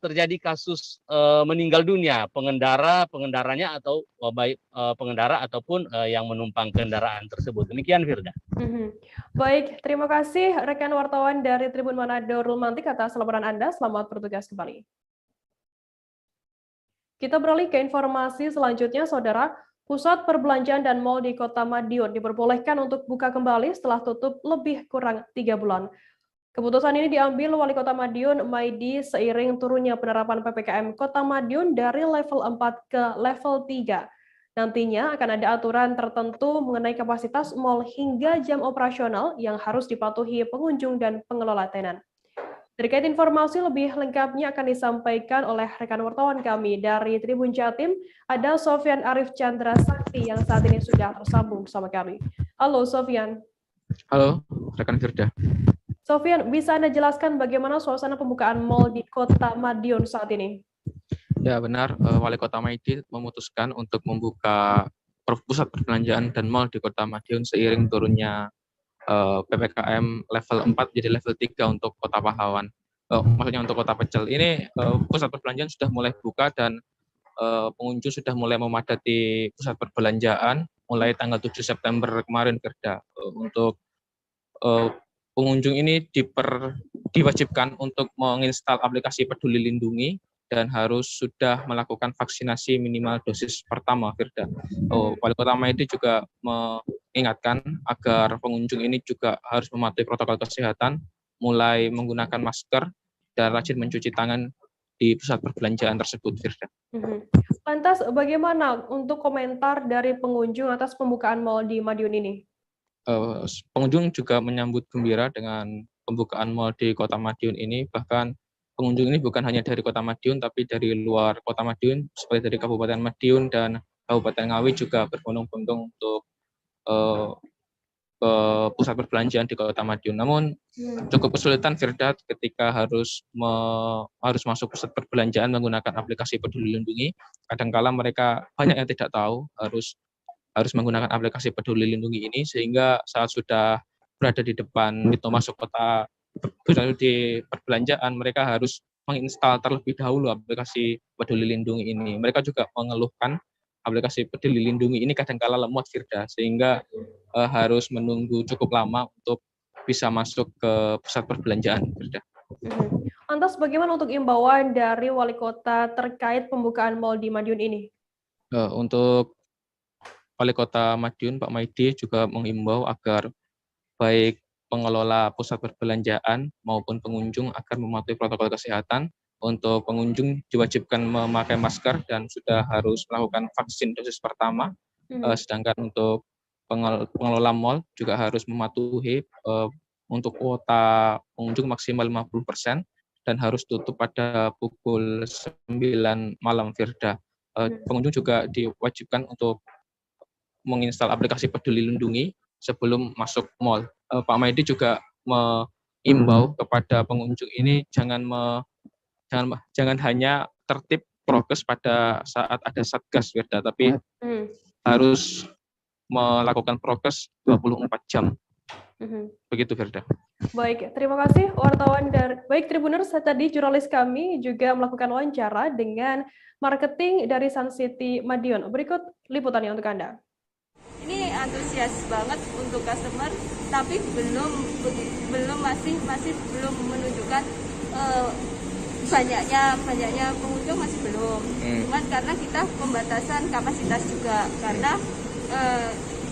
[SPEAKER 10] terjadi kasus meninggal dunia, pengendaranya atau baik pengendara ataupun yang menumpang kendaraan tersebut. Demikian, Firda.
[SPEAKER 4] Baik, terima kasih rekan wartawan dari Tribun Manado, Rul Mantik, atas laporan Anda. Selamat bertugas kembali. Kita beralih ke informasi selanjutnya, Saudara. Pusat perbelanjaan dan mal di Kota Madiun diperbolehkan untuk buka kembali setelah tutup lebih kurang 3 bulan. Keputusan ini diambil Wali Kota Madiun, Maidi, seiring turunnya penerapan PPKM Kota Madiun dari level 4 ke level 3. Nantinya akan ada aturan tertentu mengenai kapasitas mal hingga jam operasional yang harus dipatuhi pengunjung dan pengelola tenan. Terkait informasi lebih lengkapnya akan disampaikan oleh rekan wartawan kami dari Tribun Jatim, ada Sofyan Arif Chandra Sakti yang saat ini sudah tersambung bersama kami. Halo Sofyan.
[SPEAKER 11] Halo, rekan Firda.
[SPEAKER 4] Sofyan, bisa Anda jelaskan bagaimana suasana pembukaan mal di Kota Madiun saat ini?
[SPEAKER 11] Ya benar, Wali Kota Maidi memutuskan untuk membuka pusat perbelanjaan dan mal di Kota Madiun seiring turunnya PPKM level 4 jadi level 3 untuk Kota Pahlawan. Maksudnya untuk Kota Pecel. Ini pusat perbelanjaan sudah mulai buka dan pengunjung sudah mulai memadati pusat perbelanjaan mulai tanggal 7 September kemarin, Firda. Untuk pengunjung ini diwajibkan untuk menginstal aplikasi Peduli Lindungi dan harus sudah melakukan vaksinasi minimal dosis pertama, Firda. Wali Kota Maidi juga mengingatkan agar pengunjung ini juga harus mematuhi protokol kesehatan, mulai menggunakan masker dan rajin mencuci tangan di pusat perbelanjaan tersebut, Firda.
[SPEAKER 4] Lantas, bagaimana untuk komentar dari pengunjung atas pembukaan mal di Madiun ini?
[SPEAKER 11] Pengunjung juga menyambut gembira dengan pembukaan mal di Kota Madiun ini. Bahkan pengunjung ini bukan hanya dari Kota Madiun, tapi dari luar Kota Madiun, seperti dari Kabupaten Madiun dan Kabupaten Ngawi juga berbondong-bondong untuk ke pusat perbelanjaan di Kota Madiun. Namun cukup kesulitan, Firda, ketika harus masuk pusat perbelanjaan menggunakan aplikasi Peduli Lindungi. Kadangkala mereka banyak yang tidak tahu harus menggunakan aplikasi Peduli Lindungi ini, sehingga saat sudah berada di depan pintu masuk kota di perbelanjaan, mereka harus menginstal terlebih dahulu aplikasi Peduli Lindungi ini. Mereka juga mengeluhkan aplikasi Peduli Lindungi ini kadangkala lemot, Firda, sehingga harus menunggu cukup lama untuk bisa masuk ke pusat perbelanjaan, Firda.
[SPEAKER 4] Lantas bagaimana untuk imbauan dari Wali Kota terkait pembukaan mal di Madiun ini?
[SPEAKER 11] Untuk Wali Kota Madiun, Pak Maidi, juga mengimbau agar baik pengelola pusat perbelanjaan maupun pengunjung agar mematuhi protokol kesehatan. Untuk pengunjung diwajibkan memakai masker dan sudah harus melakukan vaksin dosis pertama. Sedangkan untuk pengelola mal juga harus mematuhi untuk kuota pengunjung maksimal 50% dan harus tutup pada pukul 9 malam, Firda. Pengunjung juga diwajibkan untuk menginstal aplikasi Peduli Lindungi sebelum masuk mal. Pak Maidi juga mengimbau kepada pengunjung ini jangan hanya tertib prokes pada saat ada satgas, Firda, tapi harus melakukan prokes 24 jam. Begitu, Firda.
[SPEAKER 4] Baik, terima kasih wartawan dari Tribuners. Tadi jurnalis kami juga melakukan wawancara dengan marketing dari Sun City Madiun. Berikut liputannya untuk Anda.
[SPEAKER 12] Ini antusias banget untuk customer, tapi masih belum menunjukkan banyaknya pengunjung, masih belum. Cuman karena kita pembatasan kapasitas juga, karena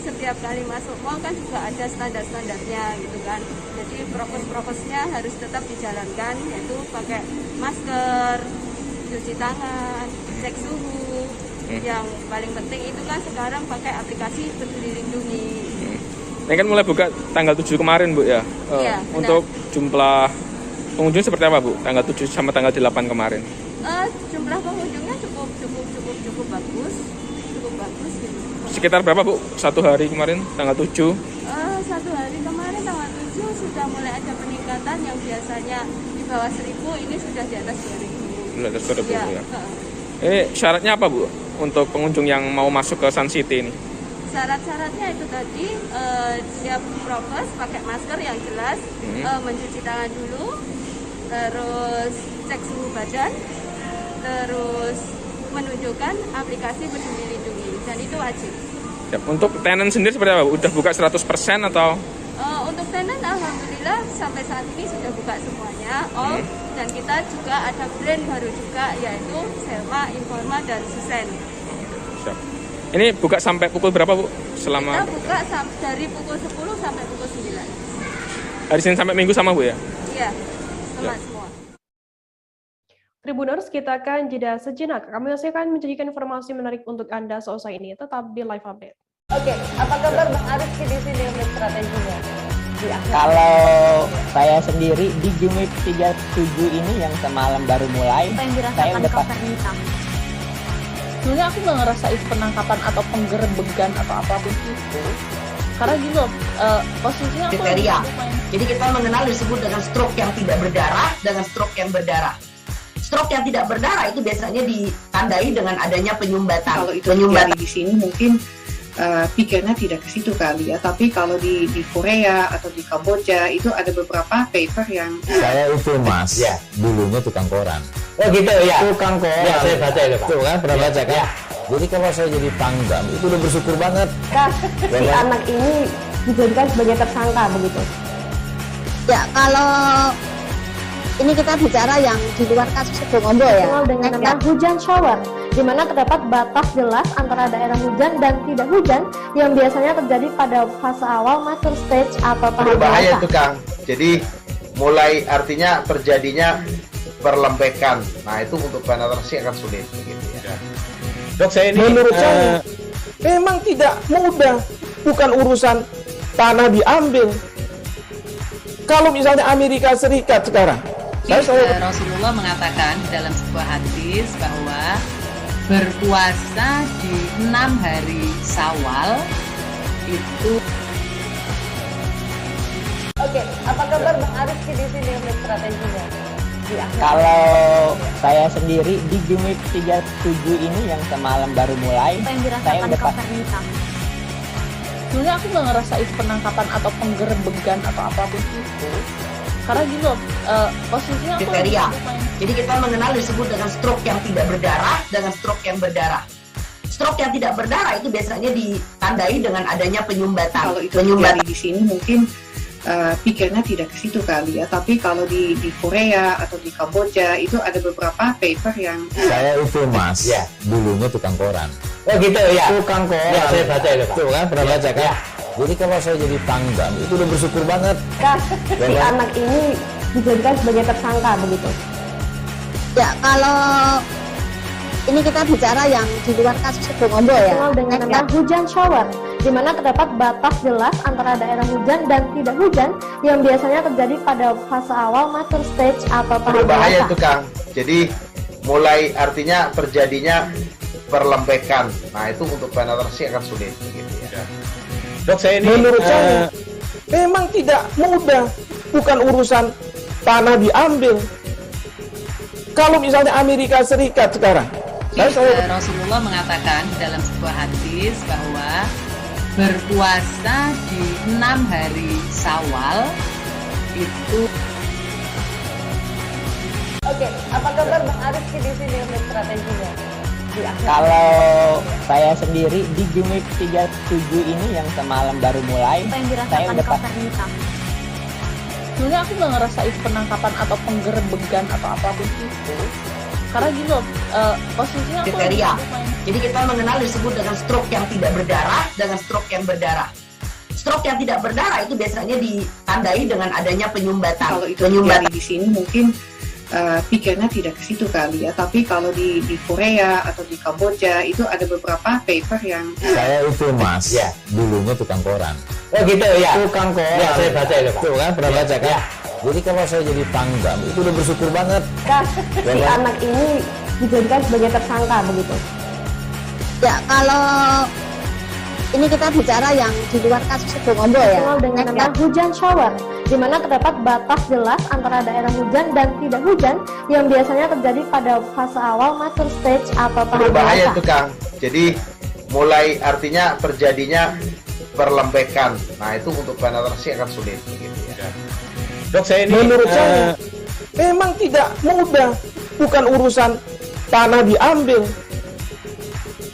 [SPEAKER 12] setiap kali masuk mall kan juga ada standar-standarnya gitu kan. Jadi prokes-prokesnya harus tetap dijalankan, yaitu pakai masker, cuci tangan, cek suhu. Yang paling penting itu kan sekarang pakai aplikasi Peduli Lindungi.
[SPEAKER 13] Ini kan mulai buka tanggal 7 kemarin, Bu, ya?
[SPEAKER 12] Iya,
[SPEAKER 13] untuk jumlah pengunjung seperti apa, Bu? Tanggal 7 sama tanggal 8 kemarin?
[SPEAKER 12] Jumlah pengunjungnya cukup bagus. Cukup bagus gitu.
[SPEAKER 13] Sekitar berapa, Bu? Satu hari kemarin, tanggal 7?
[SPEAKER 12] Satu hari kemarin, tanggal 7, sudah mulai ada peningkatan yang biasanya di bawah 1.000, ini sudah di atas 2.000. Di atas 2.000,
[SPEAKER 13] ya. Ini syaratnya apa, Bu, untuk pengunjung yang mau masuk ke Sun City ini?
[SPEAKER 12] Syarat-syaratnya itu tadi, siap prokes, pakai masker yang jelas, mencuci tangan dulu, terus cek suhu badan, terus menunjukkan aplikasi Peduli Lindungi, dan itu wajib.
[SPEAKER 13] Untuk tenan sendiri seperti apa, Bu? Udah buka 100% atau?
[SPEAKER 12] Untuk tenan alhamdulillah sampai saat ini sudah buka semuanya, dan kita juga ada brand baru juga, yaitu Selma, Informa, dan Susen.
[SPEAKER 13] Siap. Ini buka sampai pukul berapa, Bu?
[SPEAKER 12] Kita buka dari pukul 10 sampai pukul 9.
[SPEAKER 13] Hari Senin sampai Minggu sama, Bu, ya?
[SPEAKER 12] Ya, selamat semua.
[SPEAKER 4] Tribuners, kita akan jeda sejenak. Kami masih akan menyajikan informasi menarik untuk Anda seusai ini. Tetap di Live Update.
[SPEAKER 3] Oke, apa kabar Bang Arief di sini untuk strateginya?
[SPEAKER 14] Kalau saya sendiri di Jumip 37 ini yang semalam baru mulai, saya udah
[SPEAKER 15] sebenarnya aku nggak ngerasain penangkapan atau penggerebegan atau apapun itu. Karena gitu, posisinya aku
[SPEAKER 16] kriteria. Jadi kita mengenal disebut dengan stroke yang tidak berdarah dengan stroke yang berdarah. Stroke yang tidak berdarah itu biasanya ditandai dengan adanya penyumbatan.
[SPEAKER 17] Kalau itu terjadi di sini mungkin pikirnya tidak ke situ kali ya. Tapi kalau di Korea atau di Kamboja itu ada beberapa paper yang
[SPEAKER 18] saya itu Mas, ya, dulunya tukang koran.
[SPEAKER 14] Oh gitu ya.
[SPEAKER 18] Tukang koran.
[SPEAKER 14] Ya, saya baca itu Pak.
[SPEAKER 18] Tuh kan pernah baca kan?
[SPEAKER 14] Ya.
[SPEAKER 18] Jadi kalau saya jadi pangdam itu udah bersyukur banget.
[SPEAKER 4] Si anak ini dijadikan sebagai tersangka begitu.
[SPEAKER 3] Ya, kalau ini kita bicara yang di luar kasus Sebongombo ya.
[SPEAKER 4] Dengan nama hujan shower, di mana terdapat batas jelas antara daerah hujan dan tidak hujan yang biasanya terjadi pada fase awal mature stage atau tahap
[SPEAKER 1] Berbahaya
[SPEAKER 4] dewasa.
[SPEAKER 1] itu Kang. Jadi mulai artinya terjadinya perlembekan. Nah itu untuk penetrasi akan sulit gitu ya.
[SPEAKER 13] Dok, saya ini menurut saya memang tidak mudah, bukan urusan tanah diambil. Kalau misalnya Amerika Serikat sekarang,
[SPEAKER 19] Rasulullah mengatakan dalam sebuah hadis bahwa berpuasa di 6 hari Syawal itu.
[SPEAKER 3] Oke, apa kabar Bang Arief di sini untuk strateginya?
[SPEAKER 14] Kalau saya sendiri di Jumip 37 ini yang semalam baru mulai, saya udah
[SPEAKER 15] sebenarnya aku nggak ngerasain penangkapan atau penggerebegan atau apapun itu. Karena gitu, posisinya aku
[SPEAKER 16] kriteria. Jadi kita mengenal disebut dengan stroke yang tidak berdarah dengan stroke yang berdarah. Stroke yang tidak berdarah itu biasanya ditandai dengan adanya penyumbatan.
[SPEAKER 17] Kalau itu terjadi di sini mungkin pikirnya tidak ke situ kali ya. Tapi kalau di Korea atau di Kamboja itu ada beberapa paper yang
[SPEAKER 18] Saya itu Mas, ya, dulunya tukang koran.
[SPEAKER 14] Oh gitu ya.
[SPEAKER 18] Tukang koran.
[SPEAKER 14] Ya, saya baca itu Pak.
[SPEAKER 18] Tuh kan pernah baca kan?
[SPEAKER 14] Ya.
[SPEAKER 18] Jadi kalau saya jadi pangdam itu udah bersyukur banget.
[SPEAKER 4] Si anak ini dijadikan sebagai tersangka begitu.
[SPEAKER 3] Ya, kalau ini kita bicara yang di luar kasus Sebongombo ya.
[SPEAKER 4] Dengan nama hujan shower, di mana terdapat batas jelas antara daerah hujan dan tidak hujan yang biasanya terjadi pada fase awal mature stage atau tahap
[SPEAKER 1] Berbahaya
[SPEAKER 4] dewasa.
[SPEAKER 1] itu Kang. Jadi mulai artinya terjadinya perlembekan. Nah itu untuk penetrasi akan sulit gitu ya.
[SPEAKER 13] Dok, saya ini menurut saya memang tidak mudah, bukan urusan tanah diambil. Kalau misalnya Amerika Serikat sekarang,
[SPEAKER 19] Rasulullah mengatakan dalam sebuah hadis bahwa berpuasa di 6 hari Syawal itu.
[SPEAKER 3] Oke, apa kabar Bang Arief di sini untuk strateginya?
[SPEAKER 14] Kalau saya sendiri di Jumip 37 ini yang semalam baru mulai, saya udah
[SPEAKER 15] sebenarnya aku nggak ngerasain penangkapan atau penggerebegan atau apapun itu. Karena gitu, posisinya aku
[SPEAKER 16] kriteria. Jadi kita mengenal disebut dengan stroke yang tidak berdarah dengan stroke yang berdarah. Stroke yang tidak berdarah itu biasanya ditandai dengan adanya penyumbatan.
[SPEAKER 17] Kalau itu terjadi di sini mungkin pikirnya tidak ke situ kali ya. Tapi kalau di Korea atau di Kamboja itu ada beberapa paper yang
[SPEAKER 18] Saya itu Mas, ya, dulunya tukang koran.
[SPEAKER 14] Oh gitu ya.
[SPEAKER 18] Tukang koran.
[SPEAKER 14] Ya, saya baca itu Pak.
[SPEAKER 18] Tuh kan pernah baca kan?
[SPEAKER 14] Ya.
[SPEAKER 18] Jadi kalau saya jadi pangdam itu udah bersyukur banget.
[SPEAKER 4] Si anak ini dijadikan sebagai tersangka begitu.
[SPEAKER 3] Ya, kalau ini kita bicara yang di luar kasus Sebongombo ya.
[SPEAKER 4] Dengan nama hujan shower, di mana terdapat batas jelas antara daerah hujan dan tidak hujan yang biasanya terjadi pada fase awal mature stage atau tahap
[SPEAKER 1] Berbahaya
[SPEAKER 4] dewasa.
[SPEAKER 1] itu Kang. Jadi mulai artinya terjadinya perlembekan. Nah itu untuk penetrasi akan sulit gitu ya.
[SPEAKER 13] Dok, saya ini menurut saya memang tidak mudah, bukan urusan tanah diambil.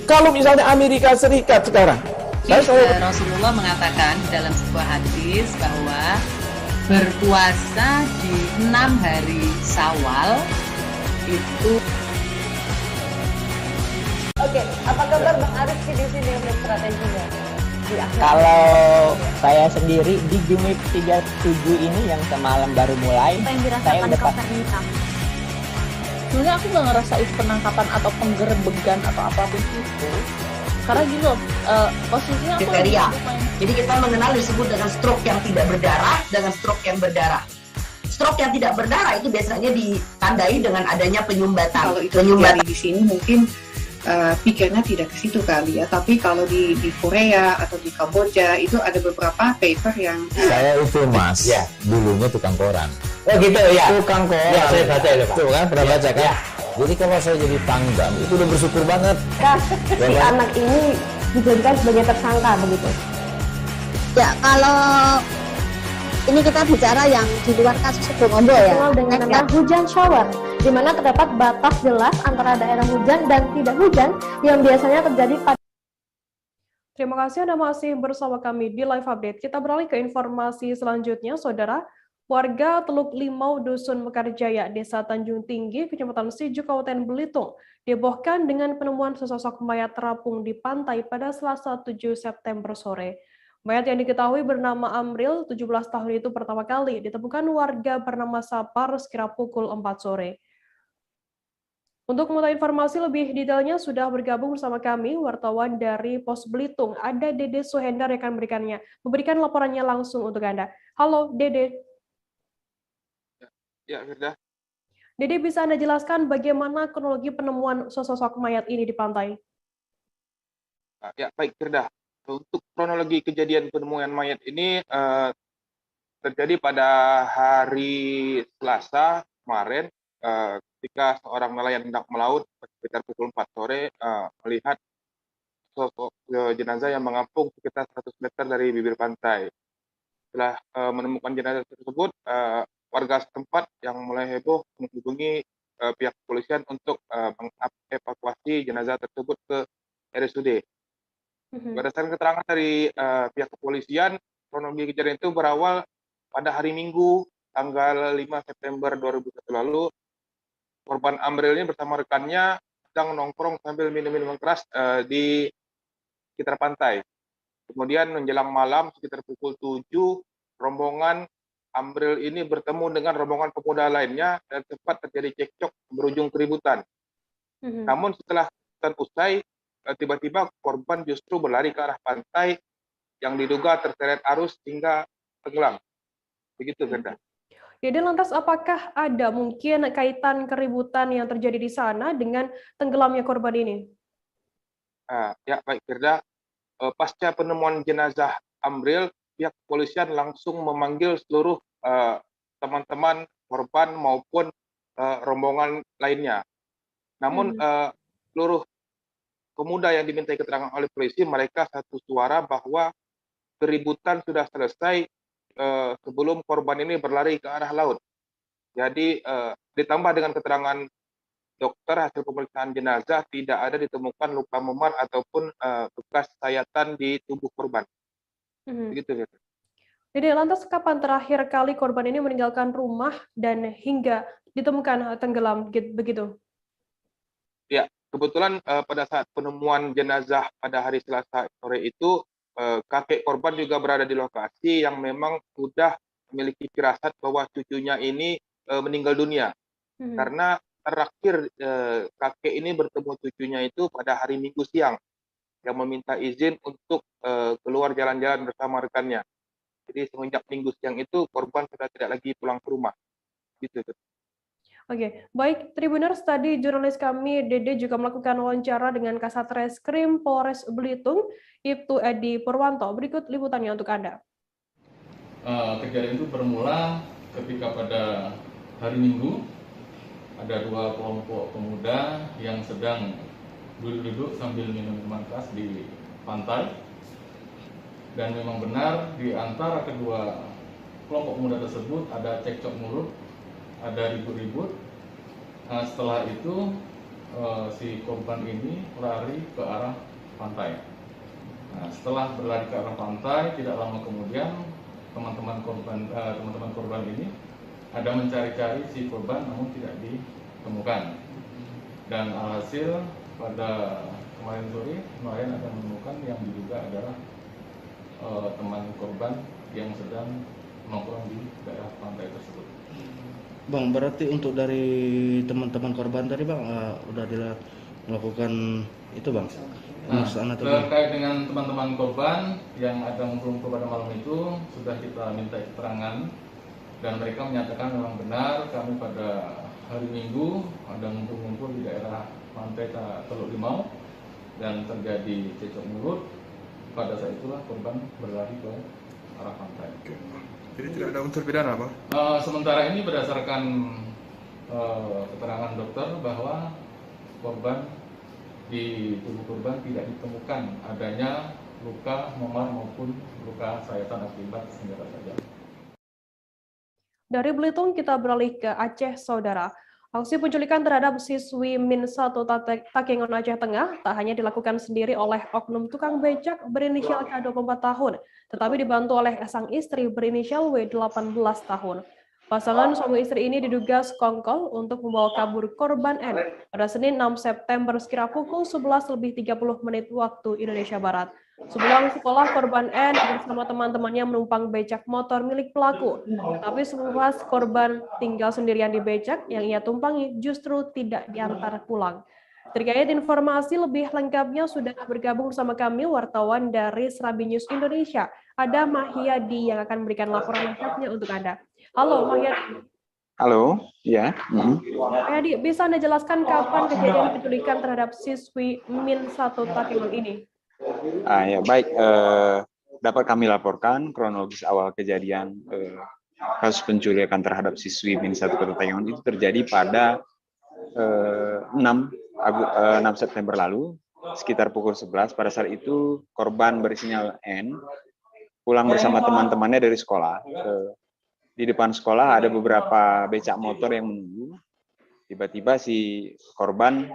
[SPEAKER 13] Kalau misalnya Amerika Serikat sekarang,
[SPEAKER 19] Rasulullah mengatakan dalam sebuah hadis bahwa berpuasa di 6 hari Syawal itu.
[SPEAKER 3] Oke, apa kabar Bang Arief di sini untuk strateginya?
[SPEAKER 14] di akhir? Kalau saya sendiri di Jumip 37 ini yang semalam baru mulai,
[SPEAKER 15] Apa yang
[SPEAKER 14] saya
[SPEAKER 15] dirasakan
[SPEAKER 14] udah
[SPEAKER 15] Kopernita? Sebenarnya aku nggak ngerasa itu penangkapan atau penggerebegan atau apapun itu. Karena gini loh, posisinya aku
[SPEAKER 16] kriteria. Jadi kita mengenal disebut dengan stroke yang tidak berdarah dengan stroke yang berdarah. Stroke yang tidak berdarah itu biasanya ditandai dengan adanya penyumbatan.
[SPEAKER 17] Kalau itu terjadi di sini mungkin pikirnya tidak ke situ kali ya. Tapi kalau di Korea atau di Kamboja itu ada beberapa paper yang
[SPEAKER 18] Saya itu Mas, dulunya tukang koran.
[SPEAKER 14] Oh gitu ya.
[SPEAKER 18] Tukang koran.
[SPEAKER 14] Ya, saya baca itu Pak.
[SPEAKER 18] Tuh kan, pernah baca kan?
[SPEAKER 14] Ya.
[SPEAKER 18] Jadi kalau saya jadi pangdam itu udah bersyukur banget.
[SPEAKER 4] Si anak ini dijadikan sebagai tersangka begitu.
[SPEAKER 3] Ya, kalau ini kita bicara yang di luar kasus Sebongombo ya.
[SPEAKER 4] Dikenal dengan nama hujan shower, di mana terdapat batas jelas antara daerah hujan dan tidak hujan yang biasanya terjadi pada. Terima kasih Anda masih bersama kami di Live Update. Kita beralih ke informasi selanjutnya, Saudara. Warga Teluk Limau, Dusun Mekarjaya, Desa Tanjung Tinggi, Kecamatan Siju, Kabupaten Belitung, dihebohkan dengan penemuan sesosok mayat terapung di pantai pada Selasa 7 September sore. Mayat yang diketahui bernama Amril, 17 tahun itu pertama kali ditemukan warga bernama Sapar sekira pukul 4 sore. Untuk mengetahui informasi lebih detailnya sudah bergabung bersama kami wartawan dari Pos Belitung. Ada Dede Suhendar yang akan memberikan laporannya langsung untuk Anda. Halo Dede.
[SPEAKER 20] Ya, Firda.
[SPEAKER 4] Dede, bisa Anda jelaskan bagaimana kronologi penemuan sosok mayat ini di pantai?
[SPEAKER 20] Ya, baik, Firda. Untuk kronologi kejadian penemuan mayat ini terjadi pada hari Selasa kemarin ketika seorang nelayan hendak melaut sekitar pukul 4 sore melihat sosok jenazah yang mengapung sekitar 100 meter dari bibir pantai. Setelah menemukan jenazah tersebut, warga setempat yang mulai heboh menghubungi pihak kepolisian untuk mengevakuasi jenazah tersebut ke RSUD. Berdasarkan keterangan dari pihak kepolisian, kronologi kejadian itu berawal pada hari Minggu, tanggal 5 September 2021 lalu. Korban Amril ini bersama rekannya sedang nongkrong sambil minum-minuman keras di sekitar pantai. Kemudian menjelang malam sekitar pukul 7, rombongan Amril ini bertemu dengan rombongan pemuda lainnya dan sempat terjadi cekcok berujung keributan. Namun setelah keributan usai, tiba-tiba korban justru berlari ke arah pantai yang diduga terseret arus hingga tenggelam. Begitu, Firda.
[SPEAKER 4] Jadi lantas apakah ada mungkin kaitan keributan yang terjadi di sana dengan tenggelamnya korban ini?
[SPEAKER 20] Ya, baik, Firda. Pasca penemuan jenazah Amril, pihak kepolisian langsung memanggil seluruh teman-teman korban maupun rombongan lainnya. Namun seluruh pemuda yang dimintai keterangan oleh polisi, mereka satu suara bahwa keributan sudah selesai sebelum korban ini berlari ke arah laut. Jadi ditambah dengan keterangan dokter hasil pemeriksaan jenazah tidak ada ditemukan luka memar ataupun bekas sayatan di tubuh korban. Begitu, gitu.
[SPEAKER 4] Jadi lantas kapan terakhir kali korban ini meninggalkan rumah dan hingga ditemukan tenggelam begitu?
[SPEAKER 20] Ya, kebetulan pada saat penemuan jenazah pada hari Selasa sore itu kakek korban juga berada di lokasi yang memang sudah memiliki firasat bahwa cucunya ini meninggal dunia. Karena terakhir kakek ini bertemu cucunya itu pada hari Minggu siang yang meminta izin untuk keluar jalan-jalan bersama rekannya. Jadi semenjak Minggu siang itu korban sudah tidak lagi pulang ke rumah. Gitu.
[SPEAKER 4] Oke, baik Tribuners, tadi jurnalis kami Dede juga melakukan wawancara dengan Kasat Reskrim Polres Belitung, Ibtu Edi Purwanto. Berikut liputannya untuk Anda.
[SPEAKER 21] Kejadian itu bermula ketika pada hari Minggu ada dua kelompok pemuda yang sedang duduk-duduk sambil minum minuman keras di pantai. Dan memang benar di antara kedua kelompok pemuda tersebut ada cekcok mulut, ada ribut-ribut. Nah, setelah itu si korban ini lari ke arah pantai. Nah, setelah berlari ke arah pantai, tidak lama kemudian teman-teman korban ini ada mencari-cari si korban namun tidak ditemukan. Dan alhasil pada kemarin sore nelayan akan menemukan yang diduga adalah teman korban yang sedang nongkrong di daerah pantai tersebut.
[SPEAKER 6] Bang, berarti untuk dari teman-teman korban tadi Bang, udah melakukan itu Bang?
[SPEAKER 21] Nah, terkait dengan teman-teman korban yang ada ngumpul pada malam itu, sudah kita minta keterangan dan mereka menyatakan memang benar kami pada hari Minggu ada ngumpul-ngumpul di daerah pantai Teluk Limau dan terjadi cekcok mulut. Pada saat itulah korban berlari ke arah pantai.
[SPEAKER 7] Jadi tidak ada unsur pidana, Bang?
[SPEAKER 21] Sementara ini berdasarkan keterangan dokter bahwa korban di tubuh korban tidak ditemukan adanya luka memar maupun luka sayatan akibat senjata tajam.
[SPEAKER 4] Dari Belitung kita beralih ke Aceh, Saudara. Aksi penculikan terhadap siswi Min 1 Takengon Aceh Tengah tak hanya dilakukan sendiri oleh oknum tukang becak berinisial K 24 tahun, tetapi dibantu oleh sang istri berinisial W 18 tahun. Pasangan suami istri ini diduga sekongkol untuk membawa kabur korban N pada Senin 6 September sekira pukul 11.30 waktu Indonesia Barat. Sepulang sekolah, korban N bersama teman-temannya menumpang becak motor milik pelaku. Tapi sepuas korban tinggal sendirian di becak yang ia tumpangi justru tidak diantar pulang. Terkait informasi lebih lengkapnya sudah bergabung bersama kami wartawan dari Serabi News Indonesia. Ada Mahyadi yang akan memberikan laporan lengkapnya untuk Anda. Halo Mahyadi.
[SPEAKER 22] Halo, ya.
[SPEAKER 4] Mahyadi, bisa Anda jelaskan kapan kejadian penculikan terhadap siswi Min 1 Takengon ini?
[SPEAKER 22] Ya baik, dapat kami laporkan kronologis awal kejadian kasus penculikan terhadap siswi Min 1 Kota Takengon itu terjadi pada 6 September lalu, sekitar pukul 11. Pada saat itu korban berinisial N pulang bersama teman-temannya dari sekolah. Di depan sekolah ada beberapa becak motor yang menunggu. Tiba-tiba si korban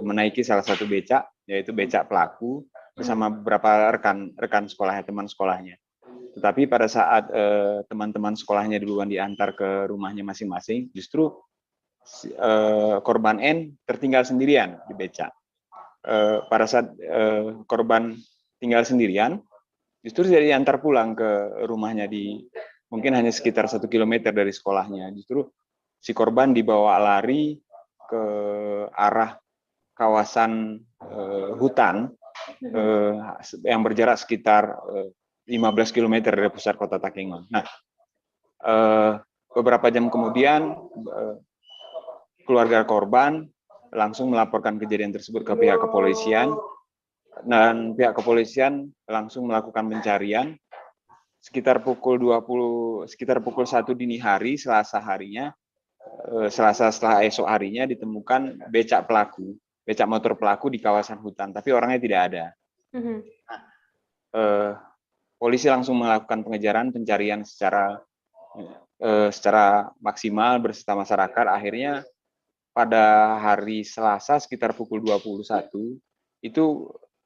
[SPEAKER 22] menaiki salah satu becak, yaitu becak pelaku, bersama beberapa rekan sekolahnya, teman sekolahnya. Tetapi pada saat teman-teman sekolahnya duluan diantar ke rumahnya masing-masing, justru korban N tertinggal sendirian di becak. Pada saat korban tinggal sendirian, justru dia diantar pulang ke rumahnya di mungkin hanya sekitar 1 kilometer dari sekolahnya. Justru si korban dibawa lari ke arah kawasan hutan yang berjarak sekitar 15 km dari pusat kota Takengon. Nah, beberapa jam kemudian keluarga korban langsung melaporkan kejadian tersebut ke pihak kepolisian, dan pihak kepolisian langsung melakukan pencarian sekitar pukul 1 dini hari Selasa harinya, Selasa setelah esok harinya ditemukan becak motor pelaku di kawasan hutan, tapi orangnya tidak ada. Polisi langsung melakukan pengejaran pencarian secara maksimal beserta masyarakat. Akhirnya pada hari Selasa sekitar pukul 21 itu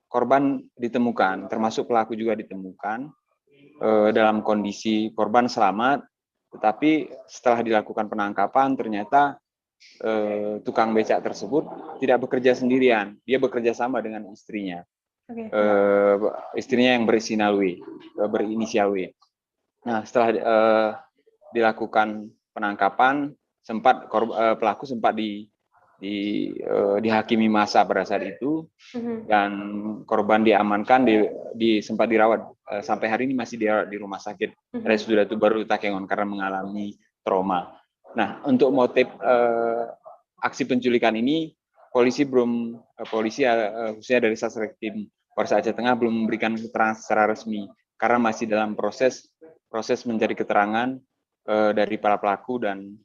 [SPEAKER 22] korban ditemukan, termasuk pelaku juga ditemukan dalam kondisi korban selamat, tetapi setelah dilakukan penangkapan ternyata tukang becak tersebut tidak bekerja sendirian, dia bekerja sama dengan istrinya. Istrinya yang berinisial W. Nah, setelah dilakukan penangkapan, pelaku sempat dihakimi massa pada saat itu, dan korban diamankan, sempat dirawat sampai hari ini masih dirawat di rumah sakit RSUD Baru Takengon karena mengalami trauma. Nah, untuk motif aksi penculikan ini, polisi khususnya dari Satreskrim Polres Aceh Tengah belum memberikan keterangan secara resmi karena masih dalam proses mencari keterangan dari para pelaku dan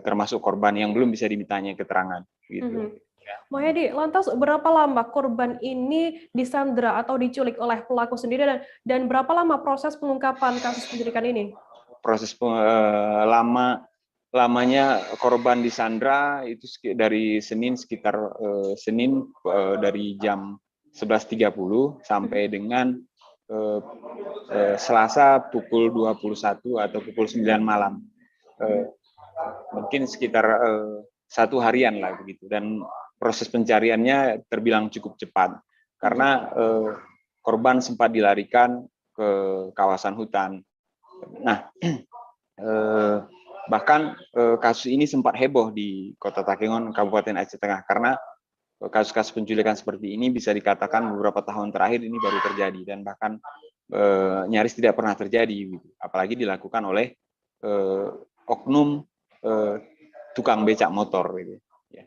[SPEAKER 22] termasuk korban yang belum bisa dimintai keterangan. Gitu.
[SPEAKER 4] Mahyadi, lantas berapa lama korban ini disandra atau diculik oleh pelaku sendiri dan berapa lama proses pengungkapan kasus penculikan ini?
[SPEAKER 22] Proses lamanya korban disandra itu dari Senin dari jam 11.30 sampai dengan Selasa pukul 21 atau pukul 9 malam. Mungkin sekitar 1 harian lah begitu, dan proses pencariannya terbilang cukup cepat karena korban sempat dilarikan ke kawasan hutan. Nah, bahkan kasus ini sempat heboh di Kota Takengon, Kabupaten Aceh Tengah, karena kasus-kasus penculikan seperti ini bisa dikatakan beberapa tahun terakhir ini baru terjadi, dan bahkan nyaris tidak pernah terjadi, apalagi dilakukan oleh oknum tukang becak motor. Gitu. Ya.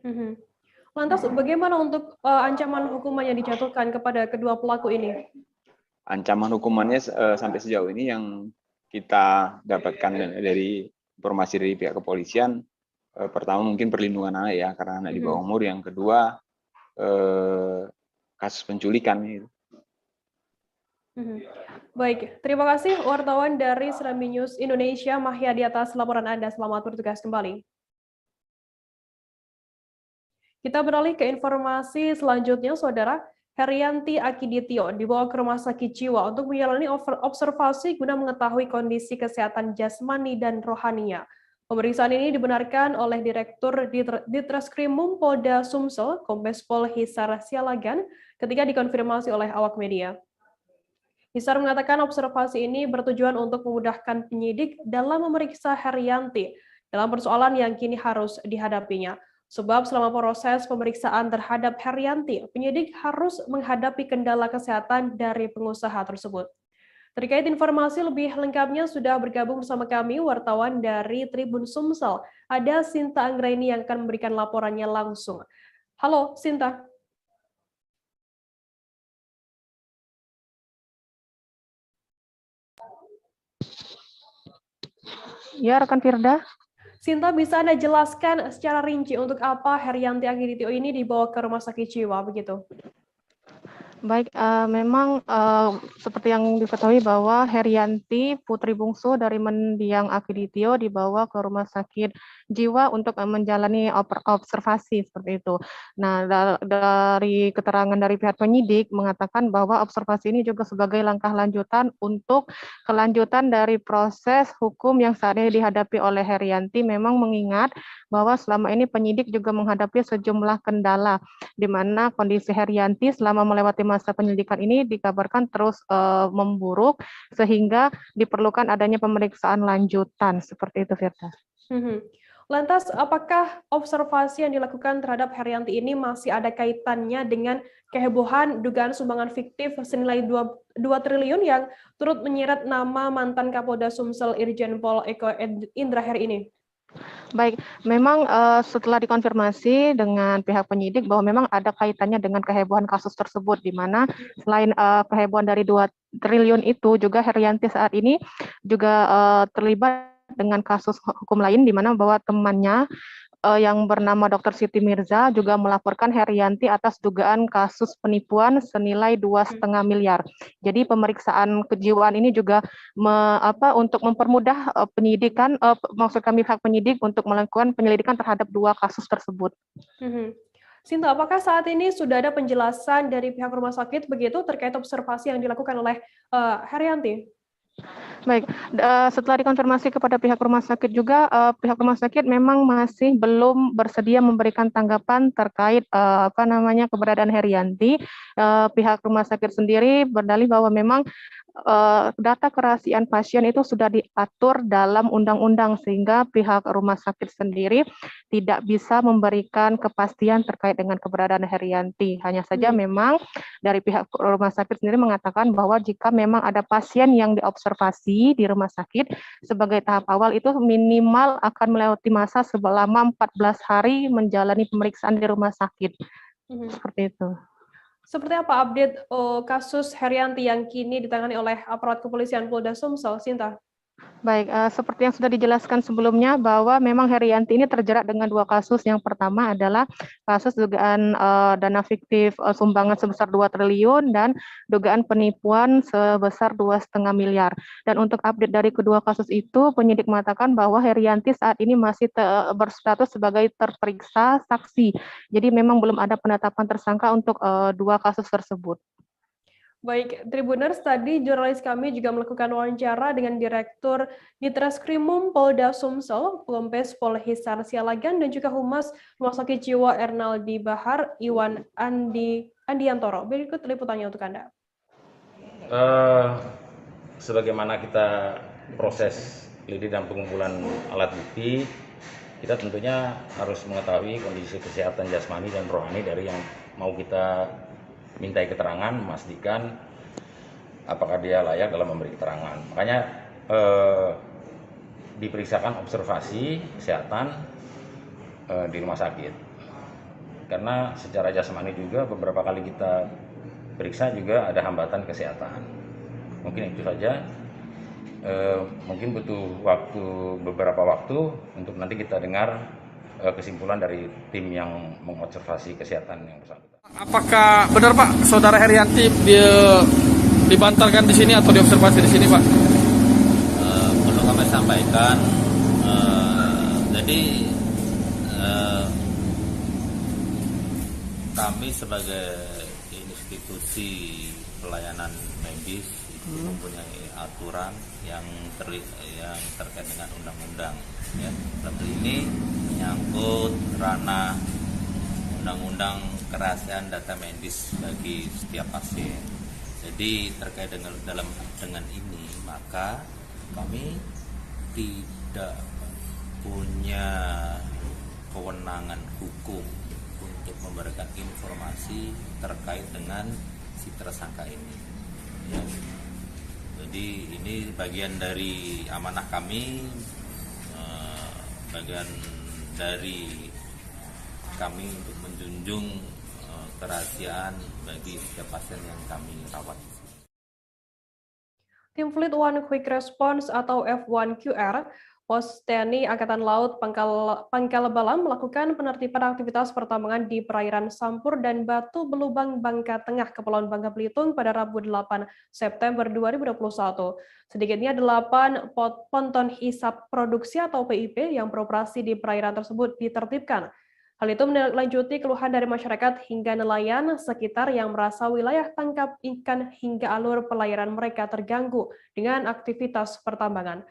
[SPEAKER 4] Lantas bagaimana untuk ancaman hukuman yang dijatuhkan kepada kedua pelaku ini?
[SPEAKER 22] Ancaman hukumannya sampai sejauh ini yang kita dapatkan dari informasi dari pihak kepolisian, pertama mungkin perlindungan anak ya, karena anak di bawah umur. Yang kedua kasus penculikan. Gitu.
[SPEAKER 4] Baik, terima kasih wartawan dari Serambi News Indonesia, Mahyadi, atas laporan Anda. Selamat bertugas kembali. Kita beralih ke informasi selanjutnya, Saudara. Herianti Akiditio dibawa ke Rumah Sakit Jiwa untuk menjalani observasi guna mengetahui kondisi kesehatan jasmani dan rohaninya. Pemeriksaan ini dibenarkan oleh Direktur Ditreskrimum Polda Sumsel, Kombes Pol Hisar Sialagan, ketika dikonfirmasi oleh awak media. Hisar mengatakan observasi ini bertujuan untuk memudahkan penyidik dalam memeriksa Herianti dalam persoalan yang kini harus dihadapinya. Sebab selama proses pemeriksaan terhadap Herianti, penyidik harus menghadapi kendala kesehatan dari pengusaha tersebut. Terkait informasi lebih lengkapnya sudah bergabung bersama kami wartawan dari Tribun Sumsel. Ada Sinta Anggraini yang akan memberikan laporannya langsung. Halo, Sinta.
[SPEAKER 8] Ya, rekan Firda.
[SPEAKER 4] Sinta, bisa Anda jelaskan secara rinci untuk apa Herianti Akiditio ini dibawa ke Rumah Sakit Jiwa, begitu?
[SPEAKER 8] Baik, memang seperti yang diketahui bahwa Herianti, putri bungsu dari mendiang Akiditio, dibawa ke Rumah Sakit Jiwa untuk menjalani observasi seperti itu. Nah, dari keterangan dari pihak penyidik mengatakan bahwa observasi ini juga sebagai langkah lanjutan untuk kelanjutan dari proses hukum yang saat ini dihadapi oleh Herianti. Memang mengingat bahwa selama ini penyidik juga menghadapi sejumlah kendala, di mana kondisi Herianti selama melewati masa penyelidikan ini dikabarkan terus memburuk, sehingga diperlukan adanya pemeriksaan lanjutan. Seperti itu, Firda.
[SPEAKER 4] Lantas, apakah observasi yang dilakukan terhadap Herianti ini masih ada kaitannya dengan kehebohan dugaan sumbangan fiktif senilai 2 triliun yang turut menyeret nama mantan Kapolda Sumsel Irjen Pol Eko Indraher ini?
[SPEAKER 8] Baik, memang setelah dikonfirmasi dengan pihak penyidik bahwa memang ada kaitannya dengan kehebohan kasus tersebut, di mana selain kehebohan dari 2 triliun itu, juga Herianti saat ini juga terlibat dengan kasus hukum lain, di mana bahwa temannya yang bernama Dr. Siti Mirza juga melaporkan Herianti atas dugaan kasus penipuan senilai 2,5 miliar. Jadi pemeriksaan kejiwaan ini juga untuk mempermudah penyidikan, maksud kami pihak penyidik untuk melakukan penyelidikan terhadap 2 kasus tersebut.
[SPEAKER 4] Sinta, apakah saat ini sudah ada penjelasan dari pihak rumah sakit begitu terkait observasi yang dilakukan oleh Herianti?
[SPEAKER 8] Baik, setelah dikonfirmasi kepada pihak rumah sakit juga, pihak rumah sakit memang masih belum bersedia memberikan tanggapan terkait keberadaan Herianti. Pihak rumah sakit sendiri berdalih bahwa memang data kerahasiaan pasien itu sudah diatur dalam undang-undang, sehingga pihak rumah sakit sendiri tidak bisa memberikan kepastian terkait dengan keberadaan Herianti. Hanya saja memang dari pihak rumah sakit sendiri mengatakan bahwa jika memang ada pasien yang diobservasi di rumah sakit sebagai tahap awal, itu minimal akan melewati masa selama 14 hari menjalani pemeriksaan di rumah sakit. Seperti itu.
[SPEAKER 4] Seperti apa update kasus Herianti yang kini ditangani oleh aparat kepolisian Polda Sumsel, Sinta?
[SPEAKER 8] Baik, seperti yang sudah dijelaskan sebelumnya bahwa memang Herianti ini terjerat dengan 2 kasus. Yang pertama adalah kasus dugaan dana fiktif sumbangan sebesar 2 triliun dan dugaan penipuan sebesar 2,5 miliar. Dan untuk update dari kedua kasus itu, penyidik mengatakan bahwa Herianti saat ini masih berstatus sebagai terperiksa saksi. Jadi memang belum ada penetapan tersangka untuk 2 kasus tersebut.
[SPEAKER 4] Baik, Tribuners, tadi jurnalis kami juga melakukan wawancara dengan Direktur Ditreskrimum Polda Sumsel, Kombes Pol Hisar Sialagan, dan juga Humas Rumah Sakit Jiwa Ernaldi Bahar, Iwan Andiantoro. Berikut liputannya untuk Anda.
[SPEAKER 2] sebagaimana kita proses lidik dan pengumpulan alat bukti, kita tentunya harus mengetahui kondisi kesehatan jasmani dan rohani dari yang mau kita mintai keterangan, memastikan apakah dia layak dalam memberi keterangan. Makanya diperiksakan observasi kesehatan di rumah sakit. Karena secara jasmani juga beberapa kali kita periksa juga ada hambatan kesehatan. Mungkin itu saja. Mungkin butuh beberapa waktu untuk nanti kita dengar kesimpulan dari tim yang mengobservasi kesehatan yang bersangkutan.
[SPEAKER 7] Apakah benar Pak, Saudara Herianti dibantarkan di sini atau diobservasi di sini Pak?
[SPEAKER 9] Perlu kami sampaikan, jadi kami sebagai institusi pelayanan medis itu mempunyai aturan yang terkait dengan undang-undang. Ya, seperti ini menyangkut ranah undang-undang kerahasiaan data medis bagi setiap pasien. Jadi terkait dengan ini, maka kami tidak punya kewenangan hukum untuk memberikan informasi terkait dengan si tersangka ini. Ya. Jadi ini bagian dari amanah kami, bagian dari kami untuk menjunjung kerahasiaan bagi setiap pasien yang kami rawat.
[SPEAKER 4] Tim Fleet One Quick Response atau F1QR, Pos TNI Angkatan Laut Pangkal Balam melakukan penertiban aktivitas pertambangan di perairan Sampur dan Batu Belubang, Bangka Tengah, Kepulauan Bangka Belitung pada Rabu 8 September 2021. Sedikitnya 8 ponton hisap produksi atau PIP yang beroperasi di perairan tersebut ditertibkan. Hal itu menindaklanjuti keluhan dari masyarakat hingga nelayan sekitar yang merasa wilayah tangkap ikan hingga alur pelayaran mereka terganggu dengan aktivitas pertambangan.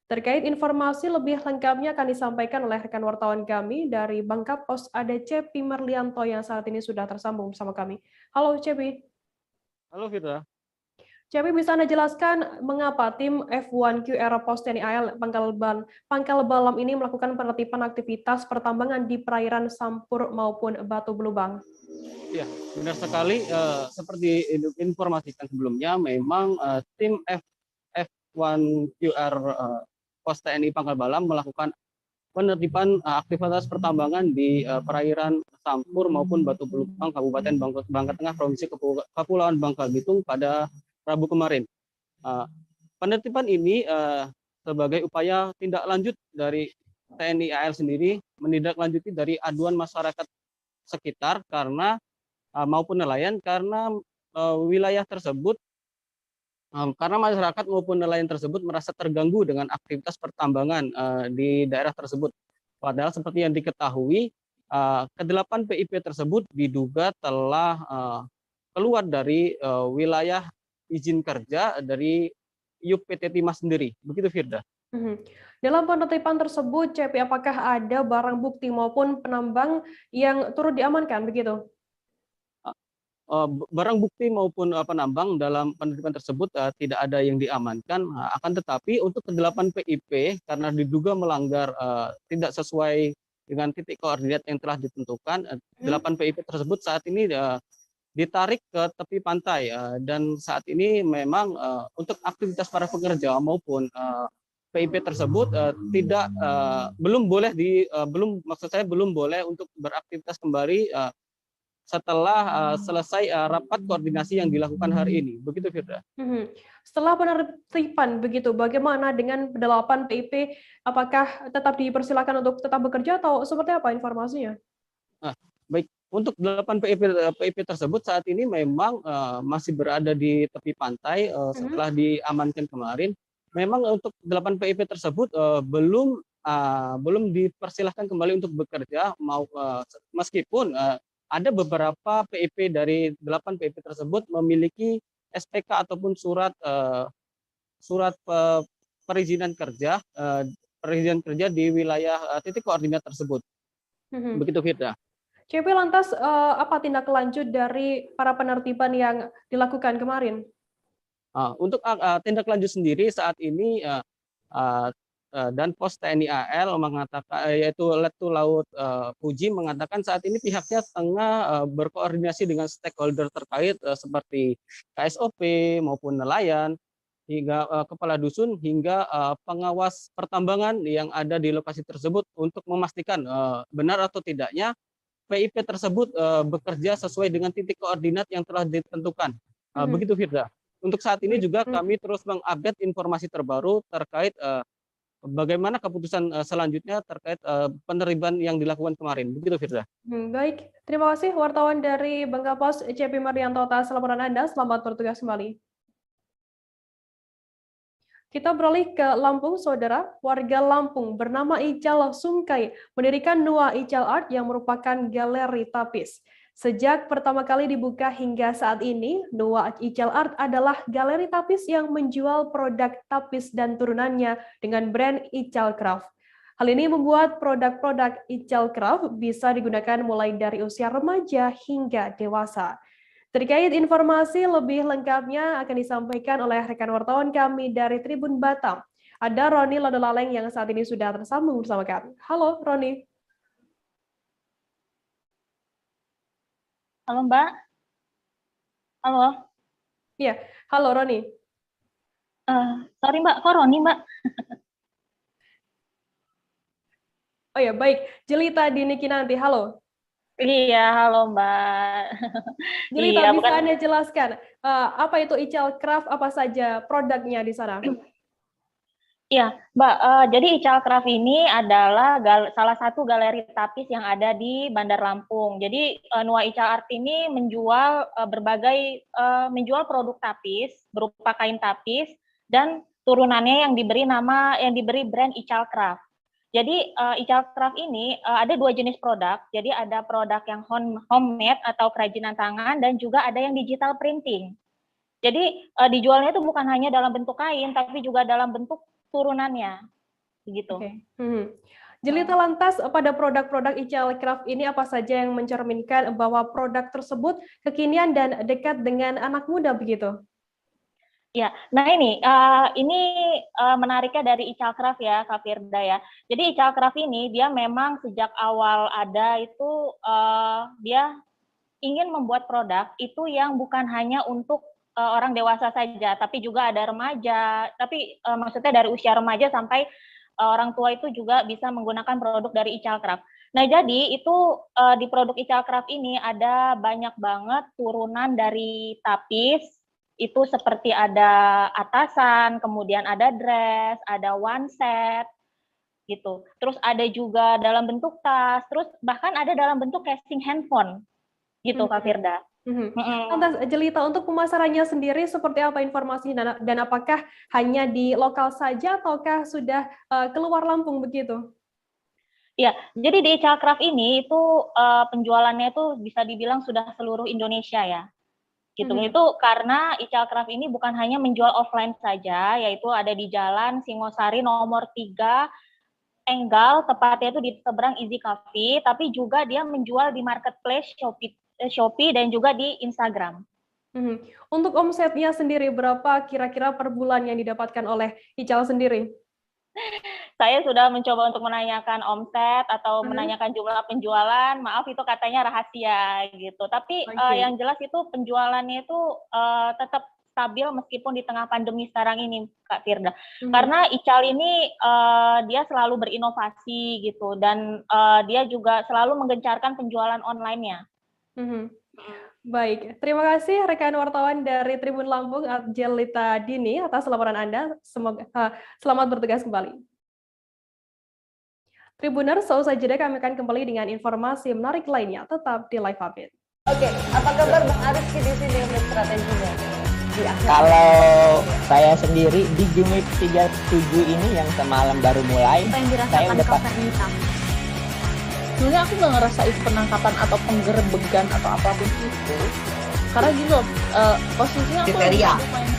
[SPEAKER 4] Terkait informasi lebih lengkapnya akan disampaikan oleh rekan wartawan kami dari Bangka Pos, ada Cepi Merlianto yang saat ini sudah tersambung bersama kami. Halo Cepi.
[SPEAKER 23] Halo Firda.
[SPEAKER 4] Cepi, bisa Anda jelaskan mengapa tim F1QR Pos TNI AL Pangkal Balam ini melakukan penertiban aktivitas pertambangan di perairan Sampur maupun Batu Belubang?
[SPEAKER 23] Ya, benar sekali. Seperti informasikan sebelumnya, memang tim F1QR Pos TNI Pangkal Balam melakukan penertiban aktivitas pertambangan di perairan Sampur maupun Batu Belubang, Kabupaten Bangka Tengah, Provinsi Kepulauan Bangka Belitung pada Rabu kemarin. Penertiban ini sebagai upaya tindak lanjut dari TNI AL sendiri, menindaklanjuti dari aduan masyarakat sekitar karena maupun nelayan karena wilayah tersebut. Karena masyarakat maupun nelayan tersebut merasa terganggu dengan aktivitas pertambangan di daerah tersebut. Padahal seperti yang diketahui, ke-8 PIP tersebut diduga telah keluar dari wilayah izin kerja dari IUP PT Timah sendiri. Begitu Firda.
[SPEAKER 4] Dalam penertiban tersebut, CP, apakah ada barang bukti maupun penambang yang turut diamankan begitu?
[SPEAKER 23] Barang bukti maupun penambang dalam penertiban tersebut tidak ada yang diamankan. Akan tetapi untuk ke-8 PIP karena diduga melanggar tidak sesuai dengan titik koordinat yang telah ditentukan, 8 PIP tersebut saat ini ditarik ke tepi pantai dan saat ini memang untuk aktivitas para pekerja maupun PIP tersebut belum boleh untuk beraktivitas kembali setelah selesai rapat koordinasi yang dilakukan hari ini. Begitu Firda.
[SPEAKER 4] Setelah penertiban begitu, bagaimana dengan 8 PIP? Apakah tetap dipersilakan untuk tetap bekerja atau seperti apa informasinya?
[SPEAKER 23] Baik, untuk 8 PIP tersebut saat ini memang masih berada di tepi pantai setelah diamankan kemarin. Memang untuk 8 PIP tersebut belum dipersilahkan kembali untuk bekerja, meskipun ada beberapa PIP dari 8 PIP tersebut memiliki SPK ataupun surat perizinan kerja di wilayah titik koordinat tersebut. Begitu Firda.
[SPEAKER 4] CP, lantas apa tindak lanjut dari para penertiban yang dilakukan kemarin?
[SPEAKER 23] Untuk tindak lanjut sendiri saat ini dan Pos TNI AL mengatakan, yaitu Letu Laut Puji mengatakan saat ini pihaknya tengah berkoordinasi dengan stakeholder terkait seperti KSOP maupun nelayan, hingga kepala dusun, hingga pengawas pertambangan yang ada di lokasi tersebut untuk memastikan benar atau tidaknya PIP tersebut bekerja sesuai dengan titik koordinat yang telah ditentukan. Begitu Firda. Untuk saat ini juga kami terus mengupdate informasi terbaru terkait bagaimana keputusan selanjutnya terkait penerimaan yang dilakukan kemarin. Begitu Firda.
[SPEAKER 4] Baik, terima kasih wartawan dari Bangka Pos CP Mardianto atas laporan Anda. Selamat bertugas kembali. Kita beralih ke Lampung, Saudara. Warga Lampung bernama Ical Sungkai mendirikan Nuwa Ical Art yang merupakan galeri tapis. Sejak pertama kali dibuka hingga saat ini, Nuwa Ical Art adalah galeri tapis yang menjual produk tapis dan turunannya dengan brand Ical Craft. Hal ini membuat produk-produk Ical Craft bisa digunakan mulai dari usia remaja hingga dewasa. Terkait informasi lebih lengkapnya akan disampaikan oleh rekan wartawan kami dari Tribun Batam. Ada Roni Lodolaleng yang saat ini sudah tersambung bersama kami. Halo Roni.
[SPEAKER 5] Halo Mbak. Halo.
[SPEAKER 4] Iya, halo Roni.
[SPEAKER 5] Sorry Mbak, kok Roni Mbak?
[SPEAKER 4] Oh ya, baik. Jelita Dini Kinanti, halo.
[SPEAKER 5] Iya, halo Mbak.
[SPEAKER 4] Jelita, bisa Anda jelaskan apa itu Ical Craft, apa saja produknya di sana?
[SPEAKER 5] Iya, Mbak. Jadi Ical Craft ini adalah salah satu galeri tapis yang ada di Bandar Lampung. Jadi Nuwa Ical Art ini menjual menjual produk tapis berupa kain tapis dan turunannya yang diberi brand Ical Craft. Jadi Ical Craft ini ada dua jenis produk. Jadi ada produk yang homemade atau kerajinan tangan dan juga ada yang digital printing. Jadi dijualnya itu bukan hanya dalam bentuk kain tapi juga dalam bentuk turunannya, begitu.
[SPEAKER 4] Jelita, lantas pada produk-produk Ical Craft ini apa saja yang mencerminkan bahwa produk tersebut kekinian dan dekat dengan anak muda begitu?
[SPEAKER 5] Ya, nah ini menariknya dari Ical Craft ya, Kak Firda ya. Jadi Ical Craft ini dia memang sejak awal ada itu dia ingin membuat produk itu yang bukan hanya untuk orang dewasa saja, tapi juga ada remaja, tapi maksudnya dari usia remaja sampai orang tua itu juga bisa menggunakan produk dari Ical Craft. Nah, jadi itu di produk Ical Craft ini ada banyak banget turunan dari tapis, itu seperti ada atasan, kemudian ada dress, ada one set, gitu. Terus ada juga dalam bentuk tas, terus bahkan ada dalam bentuk casing handphone, gitu Kak Firda.
[SPEAKER 4] Lantas Jelita, untuk pemasarannya sendiri seperti apa informasinya dan apakah hanya di lokal saja ataukah sudah keluar Lampung begitu?
[SPEAKER 5] Ya, jadi di Ical Craft ini itu penjualannya itu bisa dibilang sudah seluruh Indonesia ya. Gitu. Itu karena Ical Craft ini bukan hanya menjual offline saja, yaitu ada di Jalan Singosari nomor 3 Enggal, tepatnya itu di seberang Easy Cafe, tapi juga dia menjual di marketplace Shopee dan juga di Instagram.
[SPEAKER 4] Untuk omsetnya sendiri berapa kira-kira per bulan yang didapatkan oleh Ical sendiri?
[SPEAKER 5] Saya sudah mencoba untuk menanyakan omset atau menanyakan jumlah penjualan, maaf itu katanya rahasia gitu. Tapi yang jelas itu penjualannya itu tetap stabil meskipun di tengah pandemi sekarang ini, Kak Firda. Karena Ical ini dia selalu berinovasi gitu dan dia juga selalu menggencarkan penjualan online-nya.
[SPEAKER 4] Baik, terima kasih rekan wartawan dari Tribun Lampung, Jelita Dini atas laporan Anda. Semoga selamat bertugas kembali. Tribuners, seusai jeda kami akan kembali dengan informasi menarik lainnya. Tetap di Live Update.
[SPEAKER 15] Oke, apa kabar Bang Ariski di sini untuk strateginya?
[SPEAKER 14] Kalau saya sendiri di Gimik 37 ini yang semalam baru mulai, saya udah pasti.
[SPEAKER 15] Sebenarnya aku nggak ngerasain penangkapan atau penggerebegan atau apapun itu, karena gitu posisinya
[SPEAKER 16] kriteria.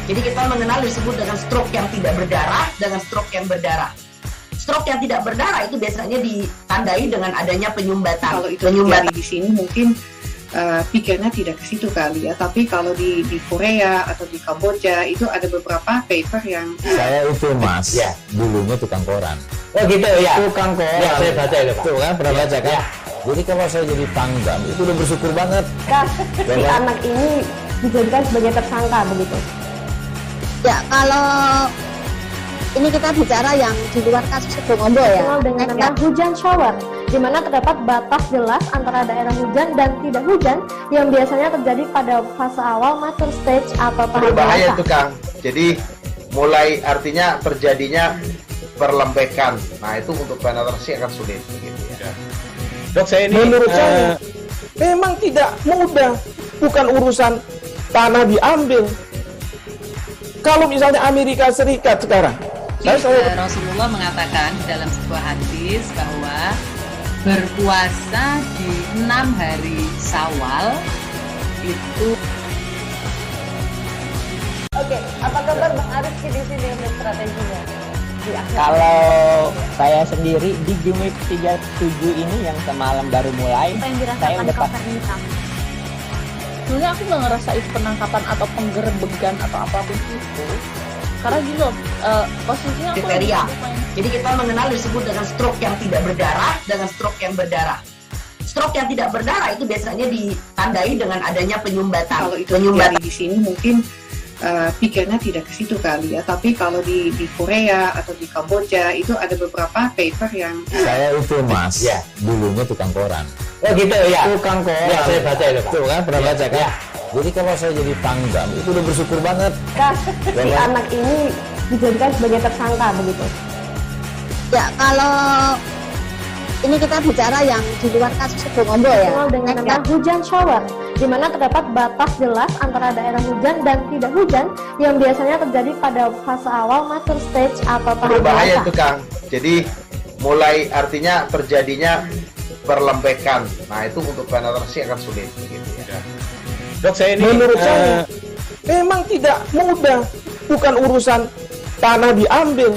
[SPEAKER 16] Jadi kita mengenal disebut dengan stroke yang tidak berdarah dengan stroke yang berdarah. Stroke yang tidak berdarah itu biasanya ditandai dengan adanya penyumbatan.
[SPEAKER 17] Kalau itu terjadi di sini mungkin pikirnya tidak ke situ kali ya. Tapi kalau di Korea atau di Kamboja itu ada beberapa paper yang
[SPEAKER 18] Saya itu Mas, dulunya tukang koran.
[SPEAKER 14] Oh gitu ya.
[SPEAKER 18] Tukang koran.
[SPEAKER 14] Ya, saya baca itu Pak.
[SPEAKER 18] Tuh kan, pernah baca kan?
[SPEAKER 14] Ya.
[SPEAKER 18] Jadi kalau saya jadi pangdam, itu udah bersyukur banget.
[SPEAKER 4] Kak, si anak ini dijadikan sebagai tersangka begitu.
[SPEAKER 3] Ya, kalau ini kita bicara yang di luar kasus Sebongombo ya.
[SPEAKER 4] Dikenal dengan nama hujan shower, di mana terdapat batas jelas antara daerah hujan dan tidak hujan yang biasanya terjadi pada fase awal mature stage atau tahap
[SPEAKER 1] Berbahaya
[SPEAKER 4] dewasa.
[SPEAKER 1] itu Kang. Jadi mulai artinya terjadinya perlembekan. Nah itu untuk penetrasi akan sulit. Gitu ya.
[SPEAKER 13] Dok, saya ini menurut saya memang tidak mudah, bukan urusan tanah diambil. Kalau misalnya Amerika Serikat sekarang,
[SPEAKER 19] Rasulullah mengatakan dalam sebuah hadis bahwa berpuasa di 6 hari Syawal itu.
[SPEAKER 4] Oke, apa kabar Bang Arif di sini untuk strateginya?
[SPEAKER 14] Kalau saya sendiri di Jumip 37 ini yang semalam baru mulai, saya udah pas.
[SPEAKER 15] Sebenarnya aku nggak ngerasain penangkapan atau penggerebegan atau apapun itu. Karena gini loh, posisinya aku
[SPEAKER 16] kriteria. Jadi kita mengenal disebut dengan stroke yang tidak berdarah dengan stroke yang berdarah. Stroke yang tidak berdarah itu biasanya ditandai dengan adanya penyumbatan.
[SPEAKER 17] Kalau itu terjadi di sini mungkin pikirnya tidak ke situ kali ya. Tapi kalau di Korea atau di Kamboja itu ada beberapa paper yang
[SPEAKER 18] Saya itu Mas, dulunya tukang koran.
[SPEAKER 14] Oh gitu ya.
[SPEAKER 18] Tukang koran.
[SPEAKER 14] Ya, saya baca itu Pak.
[SPEAKER 18] Tuh kan, pernah baca kan?
[SPEAKER 14] Ya.
[SPEAKER 18] Jadi kalau saya jadi pangdam, itu udah bersyukur banget.
[SPEAKER 4] Kak, si anak ini dijadikan sebagai tersangka begitu.
[SPEAKER 3] Ya, kalau ini kita bicara yang di luar kasus Sebongombo ya.
[SPEAKER 4] Dikenal dengan nama hujan shower, di mana terdapat batas jelas antara daerah hujan dan tidak hujan yang biasanya terjadi pada fase awal mature stage atau tahap
[SPEAKER 1] Berbahaya
[SPEAKER 4] dewasa.
[SPEAKER 1] itu Kang. Jadi mulai artinya terjadinya perlembekan. Nah itu untuk penetrasi akan sulit. Gitu ya.
[SPEAKER 13] Dok, saya ini menurut saya memang tidak mudah, bukan urusan tanah diambil.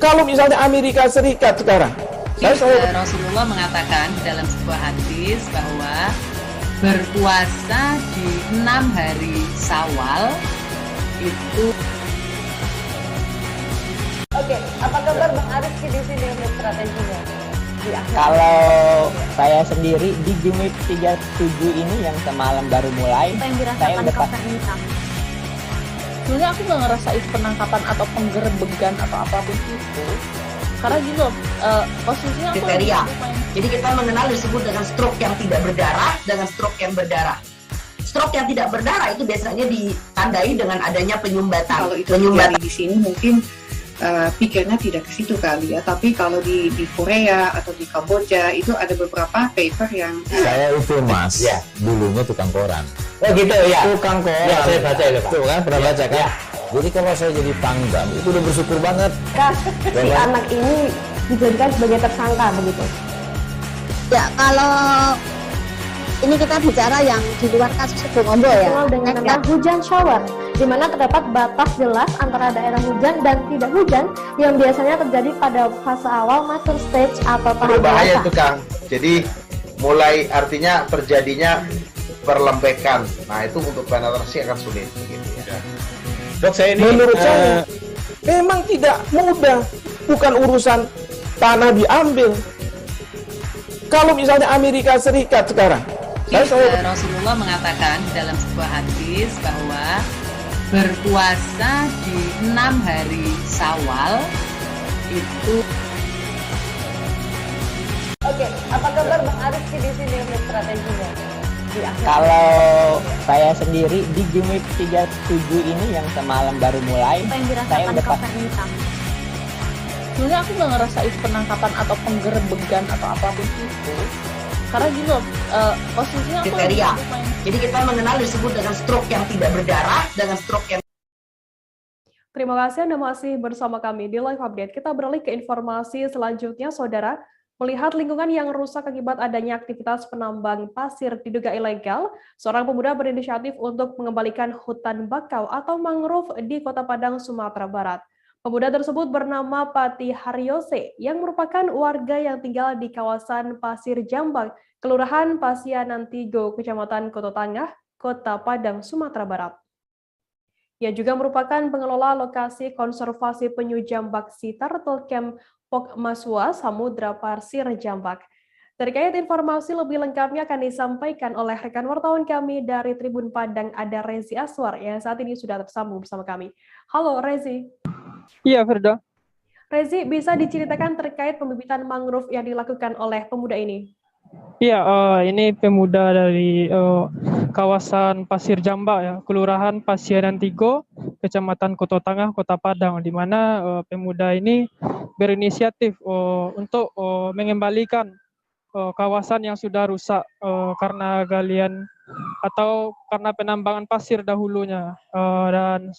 [SPEAKER 13] Kalau misalnya Amerika Serikat sekarang,
[SPEAKER 19] Rasulullah mengatakan dalam sebuah hadis bahwa berpuasa di 6 hari Syawal itu.
[SPEAKER 4] Oke, apa kabar Bang Arif di sini untuk strateginya?
[SPEAKER 14] Kalau saya sendiri di Jumip 37 ini yang semalam baru mulai, saya udah pas.
[SPEAKER 15] Sebenarnya aku nggak ngerasain penangkapan atau penggerebegan atau apapun itu. Karena gini loh, posisinya aku
[SPEAKER 16] kriteria. Jadi kita mengenal disebut dengan stroke yang tidak berdarah dengan stroke yang berdarah. Stroke yang tidak berdarah itu biasanya ditandai dengan adanya penyumbatan.
[SPEAKER 17] Kalau itu terjadi di sini mungkin pikirnya tidak ke situ kali ya. Tapi kalau di Korea atau di Kamboja itu ada beberapa paper yang
[SPEAKER 18] Saya itu Mas, dulunya tukang koran.
[SPEAKER 14] Oh gitu ya.
[SPEAKER 18] Tukang koran.
[SPEAKER 14] Ya, saya baca itu Pak.
[SPEAKER 18] Tuh kan, pernah baca kan?
[SPEAKER 14] Ya.
[SPEAKER 18] Jadi kalau saya jadi pangdam, itu udah bersyukur banget.
[SPEAKER 4] Kak, si anak ini dijadikan sebagai tersangka begitu.
[SPEAKER 3] Ya, kalau ini kita bicara yang di luar kasus Sebongombo ya.
[SPEAKER 4] Dikenal dengan nama hujan shower, di mana terdapat batas jelas antara daerah hujan dan tidak hujan yang biasanya terjadi pada fase awal mature stage atau tahap
[SPEAKER 1] Berbahaya
[SPEAKER 4] dewasa.
[SPEAKER 1] itu Kang. Jadi mulai artinya terjadinya perlembekan. Nah itu untuk penetrasi akan sulit. Gitu ya.
[SPEAKER 13] Dok, saya ini menurut saya memang tidak mudah, bukan urusan tanah diambil. Kalau misalnya Amerika Serikat sekarang,
[SPEAKER 19] Rasulullah mengatakan dalam sebuah hadis bahwa berpuasa di 6 hari Syawal itu.
[SPEAKER 4] Oke, apa kabar Bang Arif di sini untuk strateginya?
[SPEAKER 14] Kalau saya sendiri di Jumip 37 ini yang semalam baru mulai, saya udah pas.
[SPEAKER 15] Sebenarnya aku nggak ngerasain penangkapan atau penggerebegan atau apapun itu. Karena gini loh, posisinya aku
[SPEAKER 16] kriteria. Jadi kita mengenal disebut dengan stroke yang tidak berdarah dengan stroke yang.
[SPEAKER 4] Terima kasih Anda masih bersama kami di Live Update. Kita beralih ke informasi selanjutnya, Saudara. Melihat lingkungan yang rusak akibat adanya aktivitas penambang pasir diduga ilegal, seorang pemuda berinisiatif untuk mengembalikan hutan bakau atau mangrove di Kota Padang, Sumatera Barat. Pemuda tersebut bernama Pati Haryose yang merupakan warga yang tinggal di kawasan Pasir Jambak, Kelurahan Pasianan Tigo, Kecamatan Koto Tangah, Kota Padang, Sumatera Barat. Ia juga merupakan pengelola lokasi konservasi penyu jambak Sea Turtle Camp Pok Maswa, Samudra Pasir Jambak. Terkait informasi lebih lengkapnya akan disampaikan oleh rekan wartawan kami dari Tribun Padang, ada Rezi Aswar yang saat ini sudah tersambung bersama kami. Halo Rezi.
[SPEAKER 10] Iya, Firda.
[SPEAKER 4] Rezi, bisa diceritakan terkait pembibitan mangrove yang dilakukan oleh pemuda ini?
[SPEAKER 10] Iya, ini pemuda dari kawasan Pasir Jambak ya, Kelurahan Pasianan Tigo, Kecamatan Koto Tangah, Kota Padang, di mana pemuda ini berinisiatif untuk mengembalikan kawasan yang sudah rusak karena galian atau karena penambangan pasir dahulunya, dan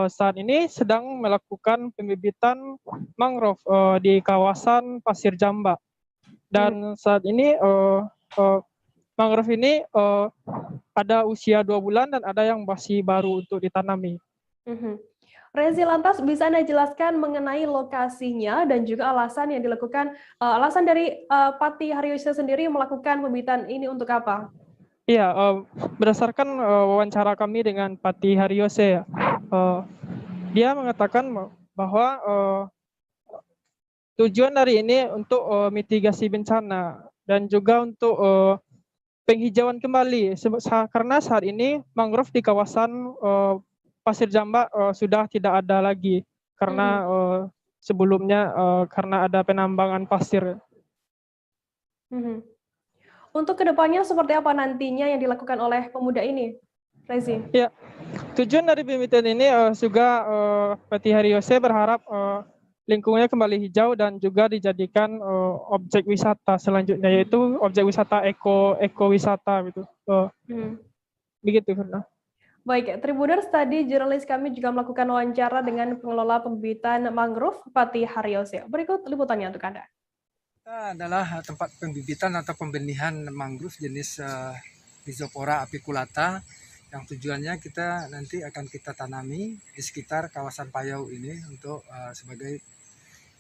[SPEAKER 10] saat ini sedang melakukan pembibitan mangrove di kawasan Pasir Jambak. Dan saat ini mangrove ini ada usia 2 bulan dan ada yang masih baru untuk ditanami.
[SPEAKER 4] Rezi, lantas bisa Anda jelaskan mengenai lokasinya dan juga alasan yang dilakukan, alasan dari Pati Haryose sendiri melakukan pembibitan ini untuk apa?
[SPEAKER 10] Iya, berdasarkan wawancara kami dengan Pati Haryose, ya, dia mengatakan bahwa tujuan dari ini untuk mitigasi bencana dan juga untuk penghijauan kembali, karena saat ini mangrove di kawasan Pasir Jambak sudah tidak ada lagi karena sebelumnya karena ada penambangan pasir.
[SPEAKER 4] Untuk kedepannya seperti apa nantinya yang dilakukan oleh pemuda ini, Rezi?
[SPEAKER 10] Ya, tujuan dari pembibitan ini juga Pati Haryose berharap lingkungannya kembali hijau dan juga dijadikan objek wisata selanjutnya, yaitu objek wisata ekowisata gitu. Begitu, Firna.
[SPEAKER 4] Baik, Tribuners, tadi jurnalis kami juga melakukan wawancara dengan pengelola pembibitan mangrove Pati Haryose. Berikut liputannya untuk Anda.
[SPEAKER 11] Kita adalah tempat pembibitan atau pembenihan mangrove jenis Rhizopora apiculata yang tujuannya kita nanti akan kita tanami di sekitar kawasan Payau ini untuk sebagai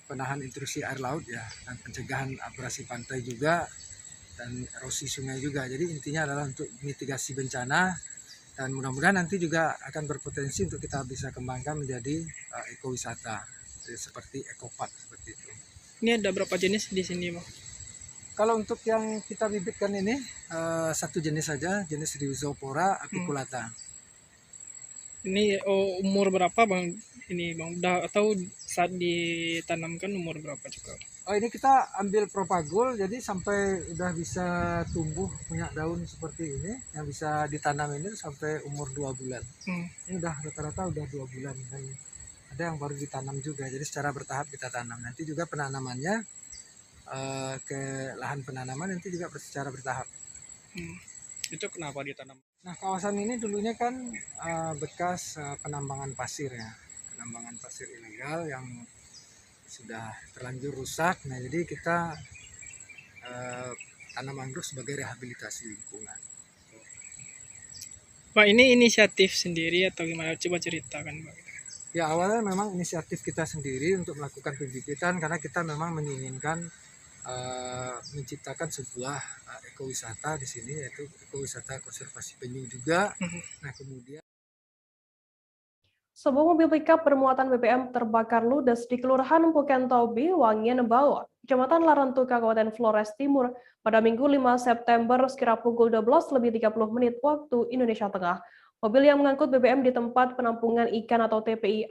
[SPEAKER 11] penahan intrusi air laut ya, dan pencegahan abrasi pantai juga dan erosi sungai juga. Jadi intinya adalah untuk mitigasi bencana dan mudah-mudahan nanti juga akan berpotensi untuk kita bisa kembangkan menjadi ekowisata seperti ekopark seperti itu.
[SPEAKER 10] Ini ada berapa jenis di sini, Bang?
[SPEAKER 11] Kalau untuk yang kita bibitkan ini satu jenis saja, jenis Rhizopora apiculata.
[SPEAKER 10] Ini umur berapa, Bang? Ini, Bang, udah atau saat ditanamkan umur berapa juga?
[SPEAKER 11] Oh, ini kita ambil propagul, jadi sampai udah bisa tumbuh punya daun seperti ini, yang bisa ditanam ini sampai umur 2 bulan. Ini udah rata-rata udah 2 bulan dan ada yang baru ditanam juga. Jadi secara bertahap kita tanam. Nanti juga penanamannya ke lahan penanaman nanti juga secara bertahap.
[SPEAKER 10] Itu kenapa ditanam?
[SPEAKER 11] Nah, kawasan ini dulunya kan bekas penambangan pasir ya, penambangan pasir ilegal yang sudah terlanjur rusak. Nah, jadi kita tanam mangrove sebagai rehabilitasi lingkungan.
[SPEAKER 10] Pak, ini inisiatif sendiri atau gimana? Coba ceritakan, Pak.
[SPEAKER 11] Ya, awalnya memang inisiatif kita sendiri untuk melakukan pembibitan karena kita memang menginginkan menciptakan sebuah ekowisata di sini, yaitu ekowisata konservasi penyu juga. Nah, kemudian
[SPEAKER 4] sebuah mobil pickup bermuatan BBM terbakar ludes di Kelurahan Pukentobi, Wangian Bawa, Kecamatan Larantu, Kabupaten Flores Timur pada Minggu 5 September sekira pukul 12:30 waktu Indonesia Tengah. Mobil yang mengangkut BBM di tempat penampungan ikan atau TPI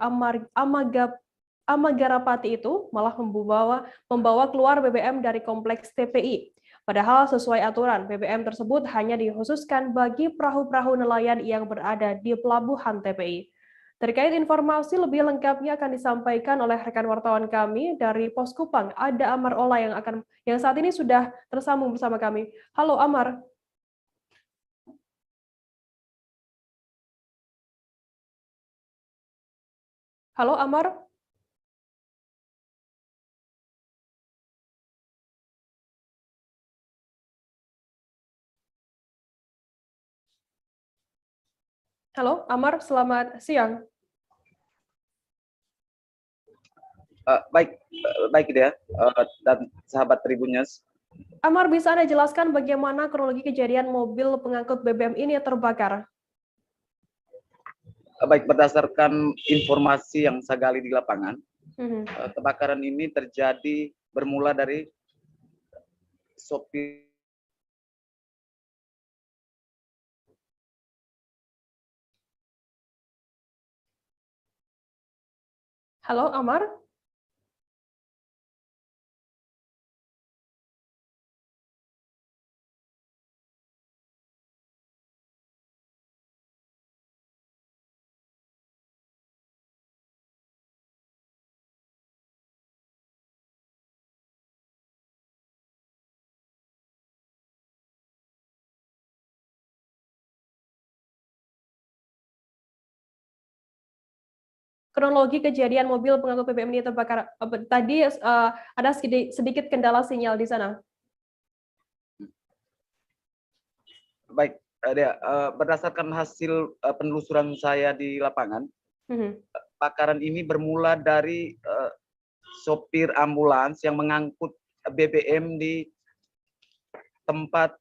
[SPEAKER 4] Amagarapati itu malah membawa keluar BBM dari kompleks TPI. Padahal sesuai aturan, BBM tersebut hanya dikhususkan bagi perahu-perahu nelayan yang berada di pelabuhan TPI. Terkait informasi lebih lengkapnya akan disampaikan oleh rekan wartawan kami dari Pos Kupang, ada Amar Ola yang saat ini sudah tersambung bersama kami. Halo Amar. Halo Amar. Halo Amar, selamat siang.
[SPEAKER 6] Baik dia dan sahabat Tribunnews.
[SPEAKER 4] Amar, bisa Anda jelaskan bagaimana kronologi kejadian mobil pengangkut BBM ini terbakar?
[SPEAKER 6] Baik, berdasarkan informasi yang saya gali di lapangan, kebakaran ini terjadi bermula dari sopir.
[SPEAKER 4] Halo, Amar? Kronologi kejadian mobil pengangkut BBM ini terbakar. Tadi ada sedikit kendala sinyal di sana.
[SPEAKER 6] Baik, berdasarkan hasil penelusuran saya di lapangan, kebakaran ini bermula dari sopir ambulans yang mengangkut BBM di tempat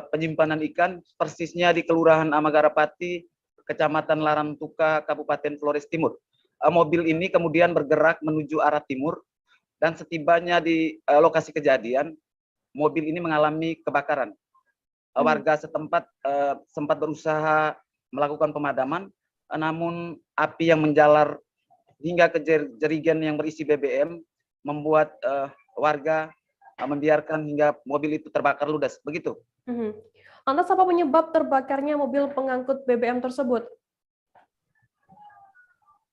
[SPEAKER 6] penyimpanan ikan, persisnya di Kelurahan Amagarapati, Kecamatan Larantuka, Kabupaten Flores Timur. Mobil ini kemudian bergerak menuju arah timur, dan setibanya di lokasi kejadian, mobil ini mengalami kebakaran. Warga setempat sempat berusaha melakukan pemadaman, namun api yang menjalar hingga ke jerigen yang berisi BBM membuat warga membiarkan hingga mobil itu terbakar ludes. Begitu.
[SPEAKER 4] Lantas apa penyebab terbakarnya mobil pengangkut BBM tersebut?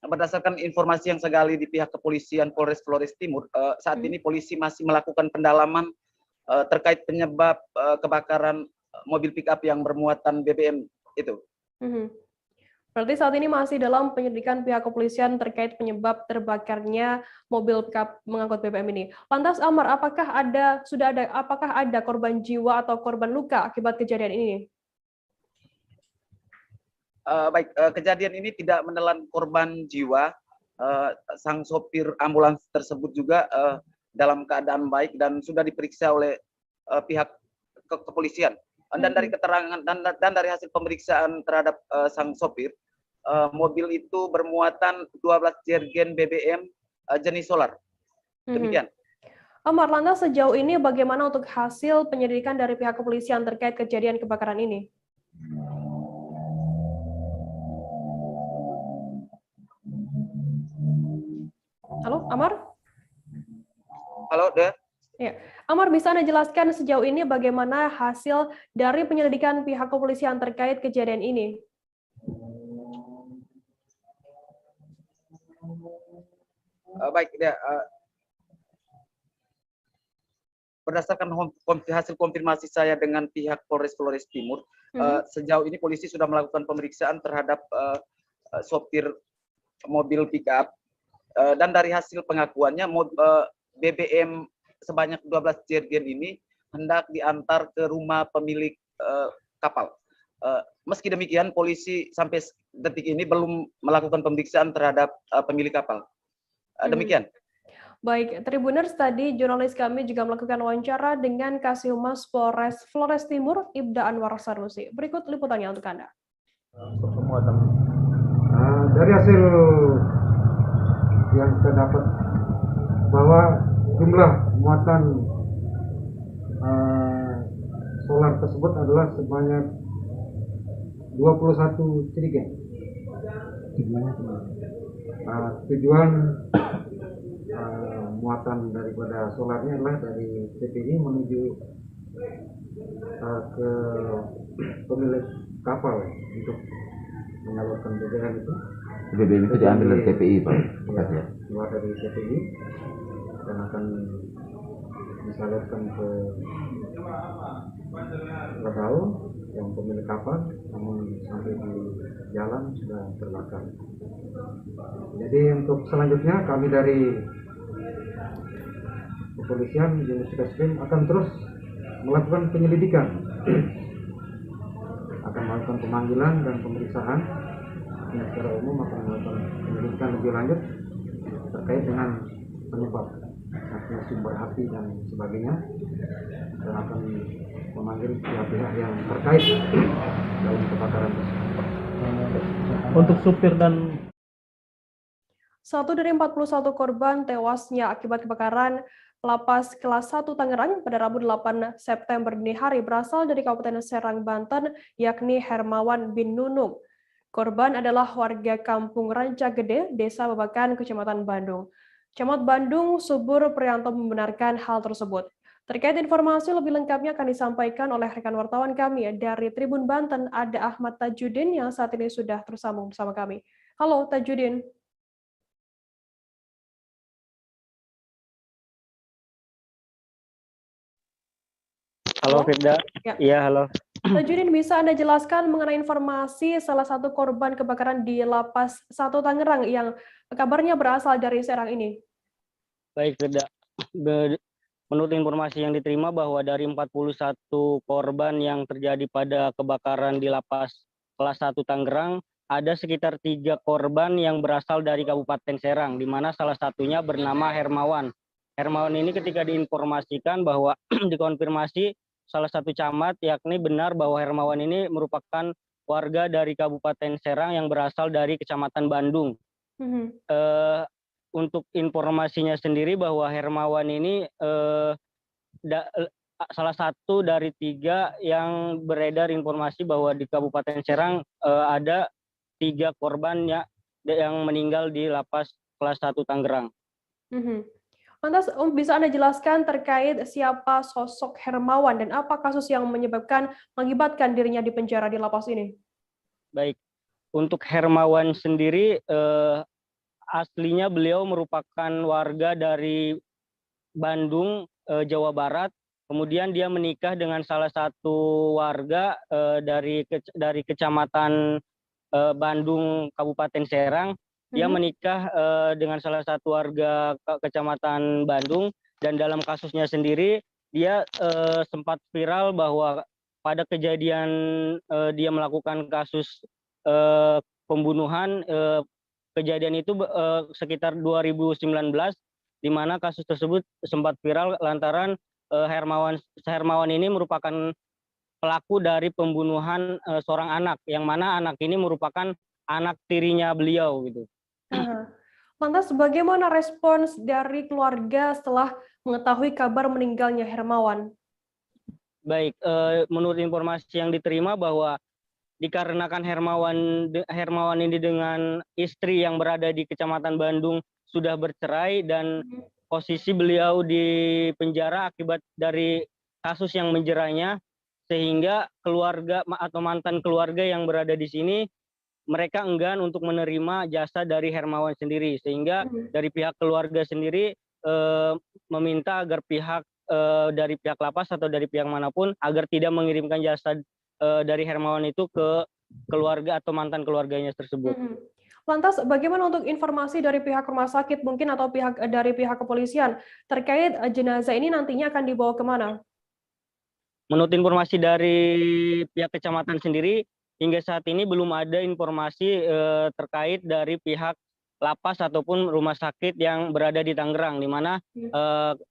[SPEAKER 6] Berdasarkan informasi yang saya gali di pihak kepolisian Polres Flores Timur, saat ini polisi masih melakukan pendalaman terkait penyebab kebakaran mobil pick-up yang bermuatan BBM itu.
[SPEAKER 4] Berarti saat ini masih dalam penyelidikan pihak kepolisian terkait penyebab terbakarnya mobil pick-up mengangkut BBM ini. Lantas Amar, apakah ada korban jiwa atau korban luka akibat kejadian ini?
[SPEAKER 6] Baik, kejadian ini tidak menelan korban jiwa. Sang sopir ambulans tersebut juga dalam keadaan baik dan sudah diperiksa oleh pihak kepolisian. Dan dari keterangan dan dari hasil pemeriksaan terhadap sang sopir, mobil itu bermuatan 12 jerigen BBM jenis solar. Demikian.
[SPEAKER 4] Amar, lantas sejauh ini bagaimana untuk hasil penyelidikan dari pihak kepolisian terkait kejadian kebakaran ini? Halo, Amar?
[SPEAKER 6] Halo, Dea.
[SPEAKER 4] Ya. Amar, bisa Anda jelaskan sejauh ini bagaimana hasil dari penyelidikan pihak kepolisian terkait kejadian ini?
[SPEAKER 6] Baik, ya, berdasarkan hasil konfirmasi saya dengan pihak Polres Flores Timur, sejauh ini polisi sudah melakukan pemeriksaan terhadap sopir mobil pick-up, dan dari hasil pengakuannya BBM sebanyak 12 jerigen ini hendak diantar ke rumah pemilik kapal. Meski demikian, polisi sampai detik ini belum melakukan pemeriksaan terhadap pemilik kapal. Demikian.
[SPEAKER 4] Baik, Tribuners, tadi jurnalis kami juga melakukan wawancara dengan Kasih-Humas Polres Flores Timur, Ibda Anwar Sanusi. Berikut liputannya untuk Anda.
[SPEAKER 12] Dari hasil yang kita dapat bahwa jumlah muatan solar tersebut adalah sebanyak 21 jerigen. Tujuan muatan daripada solarnya adalah dari TPI menuju ke pemilik kapal untuk menyalurkan BBM itu.
[SPEAKER 18] BBM itu diambil dari TPI, Pak.
[SPEAKER 12] Ya, keluar dari TPI dan akan disalurkan ke Ladau yang pemilik kapal, namun sampai di jalan sudah terbakar. Jadi untuk selanjutnya kami dari kepolisian unit Reskrim akan terus melakukan penyelidikan, akan melakukan pemanggilan dan pemeriksaan. Secara umum akan melakukan penyelidikan lebih lanjut terkait dengan penyebab artinya sumber api dan sebagainya, dan akan memanggil pihak-pihak yang terkait dalam kebakaran tersebut.
[SPEAKER 20] Untuk supir dan
[SPEAKER 4] 1 dari 41 korban tewasnya akibat kebakaran Lapas Kelas 1 Tangerang pada Rabu 8 September dini hari berasal dari Kabupaten Serang, Banten, yakni Hermawan bin Nunung. Korban adalah warga Kampung Rancagede, Desa Babakan, Kecamatan Bandung. Camat Bandung, Subur Prianto membenarkan hal tersebut. Terkait informasi lebih lengkapnya akan disampaikan oleh rekan wartawan kami dari Tribun Banten, ada Ahmad Tajudin yang saat ini sudah tersambung bersama kami. Halo Tajudin.
[SPEAKER 21] Halo Firda.
[SPEAKER 4] Ya.
[SPEAKER 21] Iya, halo.
[SPEAKER 4] Tajudin, bisa Anda jelaskan mengenai informasi salah satu korban kebakaran di Lapas 1 Tangerang yang kabarnya berasal dari Serang ini?
[SPEAKER 21] Baik, Firda. Menurut informasi yang diterima bahwa dari 41 korban yang terjadi pada kebakaran di Lapas Kelas 1 Tangerang, ada sekitar 3 korban yang berasal dari Kabupaten Serang, di mana salah satunya bernama Hermawan. Hermawan ini ketika diinformasikan bahwa dikonfirmasi salah satu camat, yakni benar bahwa Hermawan ini merupakan warga dari Kabupaten Serang yang berasal dari Kecamatan Bandung. Untuk informasinya sendiri bahwa Hermawan ini salah satu dari 3 yang beredar informasi bahwa di Kabupaten Serang ada 3 korban yang meninggal di Lapas Kelas 1 Tangerang.
[SPEAKER 4] Lantas bisa Anda jelaskan terkait siapa sosok Hermawan dan apa kasus yang mengakibatkan dirinya dipenjara di lapas ini?
[SPEAKER 21] Baik, untuk Hermawan sendiri aslinya beliau merupakan warga dari Bandung, Jawa Barat. Kemudian dia menikah dengan salah satu warga dari Kecamatan Bandung, Kabupaten Serang. Dia menikah dengan salah satu warga Kecamatan Bandung, dan dalam kasusnya sendiri dia sempat viral bahwa pada kejadian dia melakukan kasus pembunuhan, kejadian itu sekitar 2019, di mana kasus tersebut sempat viral lantaran Hermawan ini merupakan pelaku dari pembunuhan seorang anak, yang mana anak ini merupakan anak tirinya beliau gitu.
[SPEAKER 4] Lantas bagaimana respons dari keluarga setelah mengetahui kabar meninggalnya Hermawan?
[SPEAKER 21] Baik, menurut informasi yang diterima bahwa dikarenakan Hermawan ini dengan istri yang berada di Kecamatan Bandung sudah bercerai dan posisi beliau di penjara akibat dari kasus yang menjeranya, sehingga keluarga atau mantan keluarga yang berada di sini mereka enggan untuk menerima jasa dari Hermawan sendiri, sehingga dari pihak keluarga sendiri meminta agar dari pihak lapas atau dari pihak manapun agar tidak mengirimkan jasa dari Hermawan itu ke keluarga atau mantan keluarganya tersebut.
[SPEAKER 4] Lantas bagaimana untuk informasi dari pihak rumah sakit mungkin atau dari pihak kepolisian terkait jenazah ini nantinya akan dibawa kemana?
[SPEAKER 21] Menurut informasi dari pihak kecamatan sendiri, hingga saat ini belum ada informasi terkait dari pihak lapas ataupun rumah sakit yang berada di Tangerang, di mana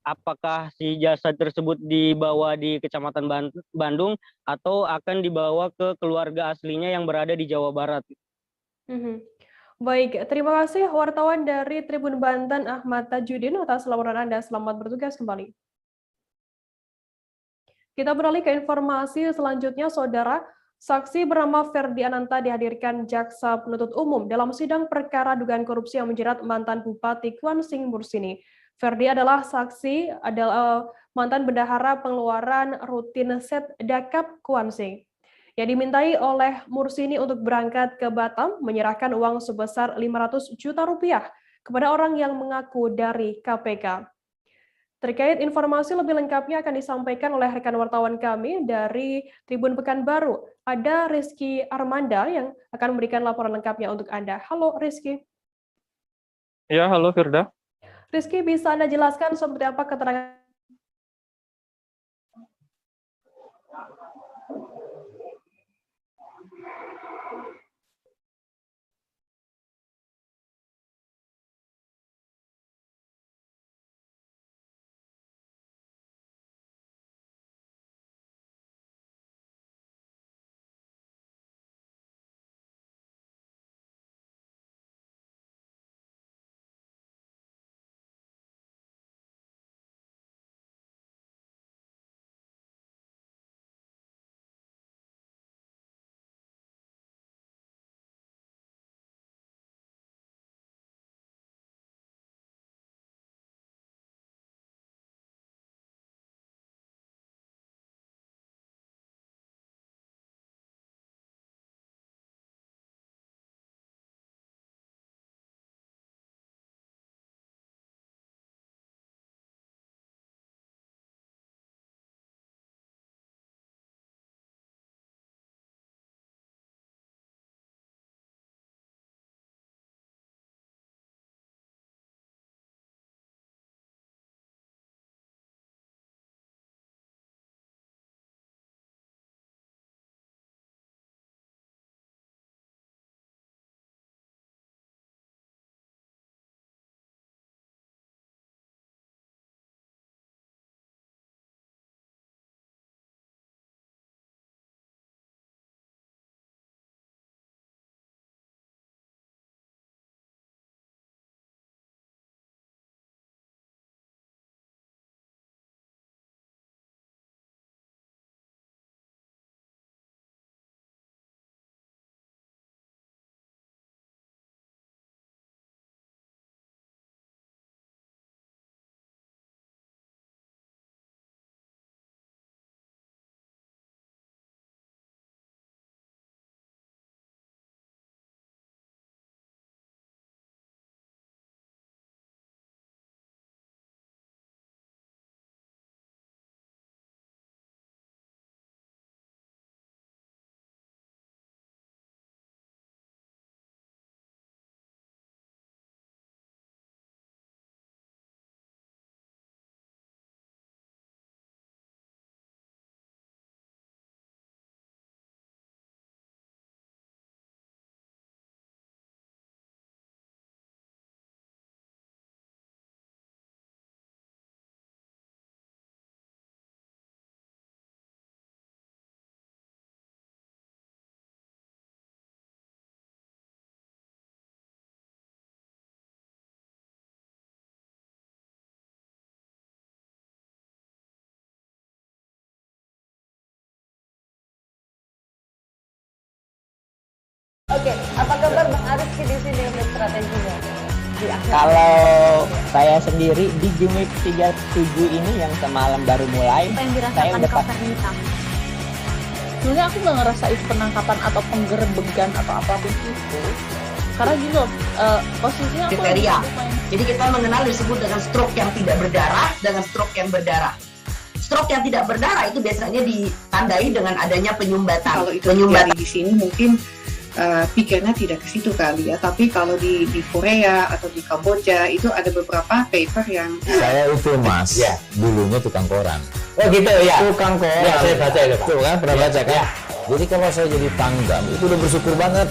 [SPEAKER 21] apakah si jasad tersebut dibawa di Kecamatan Bandung atau akan dibawa ke keluarga aslinya yang berada di Jawa Barat.
[SPEAKER 4] Baik, terima kasih wartawan dari Tribun Banten Ahmad Tajudin atas laporan Anda. Selamat bertugas kembali. Kita beralih ke informasi selanjutnya, Saudara. Saksi bernama Ferdi Ananta dihadirkan Jaksa Penuntut Umum dalam sidang perkara dugaan korupsi yang menjerat mantan Bupati Kuansing Mursini. Ferdi adalah mantan bendahara pengeluaran rutin Setdakap Kuansing yang dimintai oleh Mursini untuk berangkat ke Batam menyerahkan uang sebesar 500 juta rupiah kepada orang yang mengaku dari KPK. Terkait informasi lebih lengkapnya akan disampaikan oleh rekan wartawan kami dari Tribun Pekanbaru. Ada Rizky Armanda yang akan memberikan laporan lengkapnya untuk Anda. Halo Rizky.
[SPEAKER 10] Ya, halo Firda.
[SPEAKER 4] Rizky, bisa Anda jelaskan seperti apa keterangan
[SPEAKER 3] Oke, apa kabar Bang Ariski di sini untuk strateginya?
[SPEAKER 14] Kalau saya sendiri di Jumip 37 ini yang semalam baru mulai, saya udah
[SPEAKER 15] sebenarnya aku nggak ngerasain penangkapan atau penggerebegan atau apapun itu, karena gini loh, posisinya aku
[SPEAKER 16] kriteria. Jadi kita mengenal disebut dengan stroke yang tidak berdarah dengan stroke yang berdarah. Stroke yang tidak berdarah itu biasanya ditandai dengan adanya penyumbatan.
[SPEAKER 17] Kalau itu terjadi di sini mungkin pikirnya tidak ke situ kali ya, tapi kalau di Korea atau di Kamboja itu ada beberapa paper yang
[SPEAKER 18] Saya itu mas, dulunya tukang koran.
[SPEAKER 14] Oh gitu ya?
[SPEAKER 18] Tukang koran.
[SPEAKER 14] Ya, saya baca itu Pak.
[SPEAKER 18] Tuh kan, pernah baca kan? Jadi kalau saya jadi tanggam, itu udah bersyukur banget.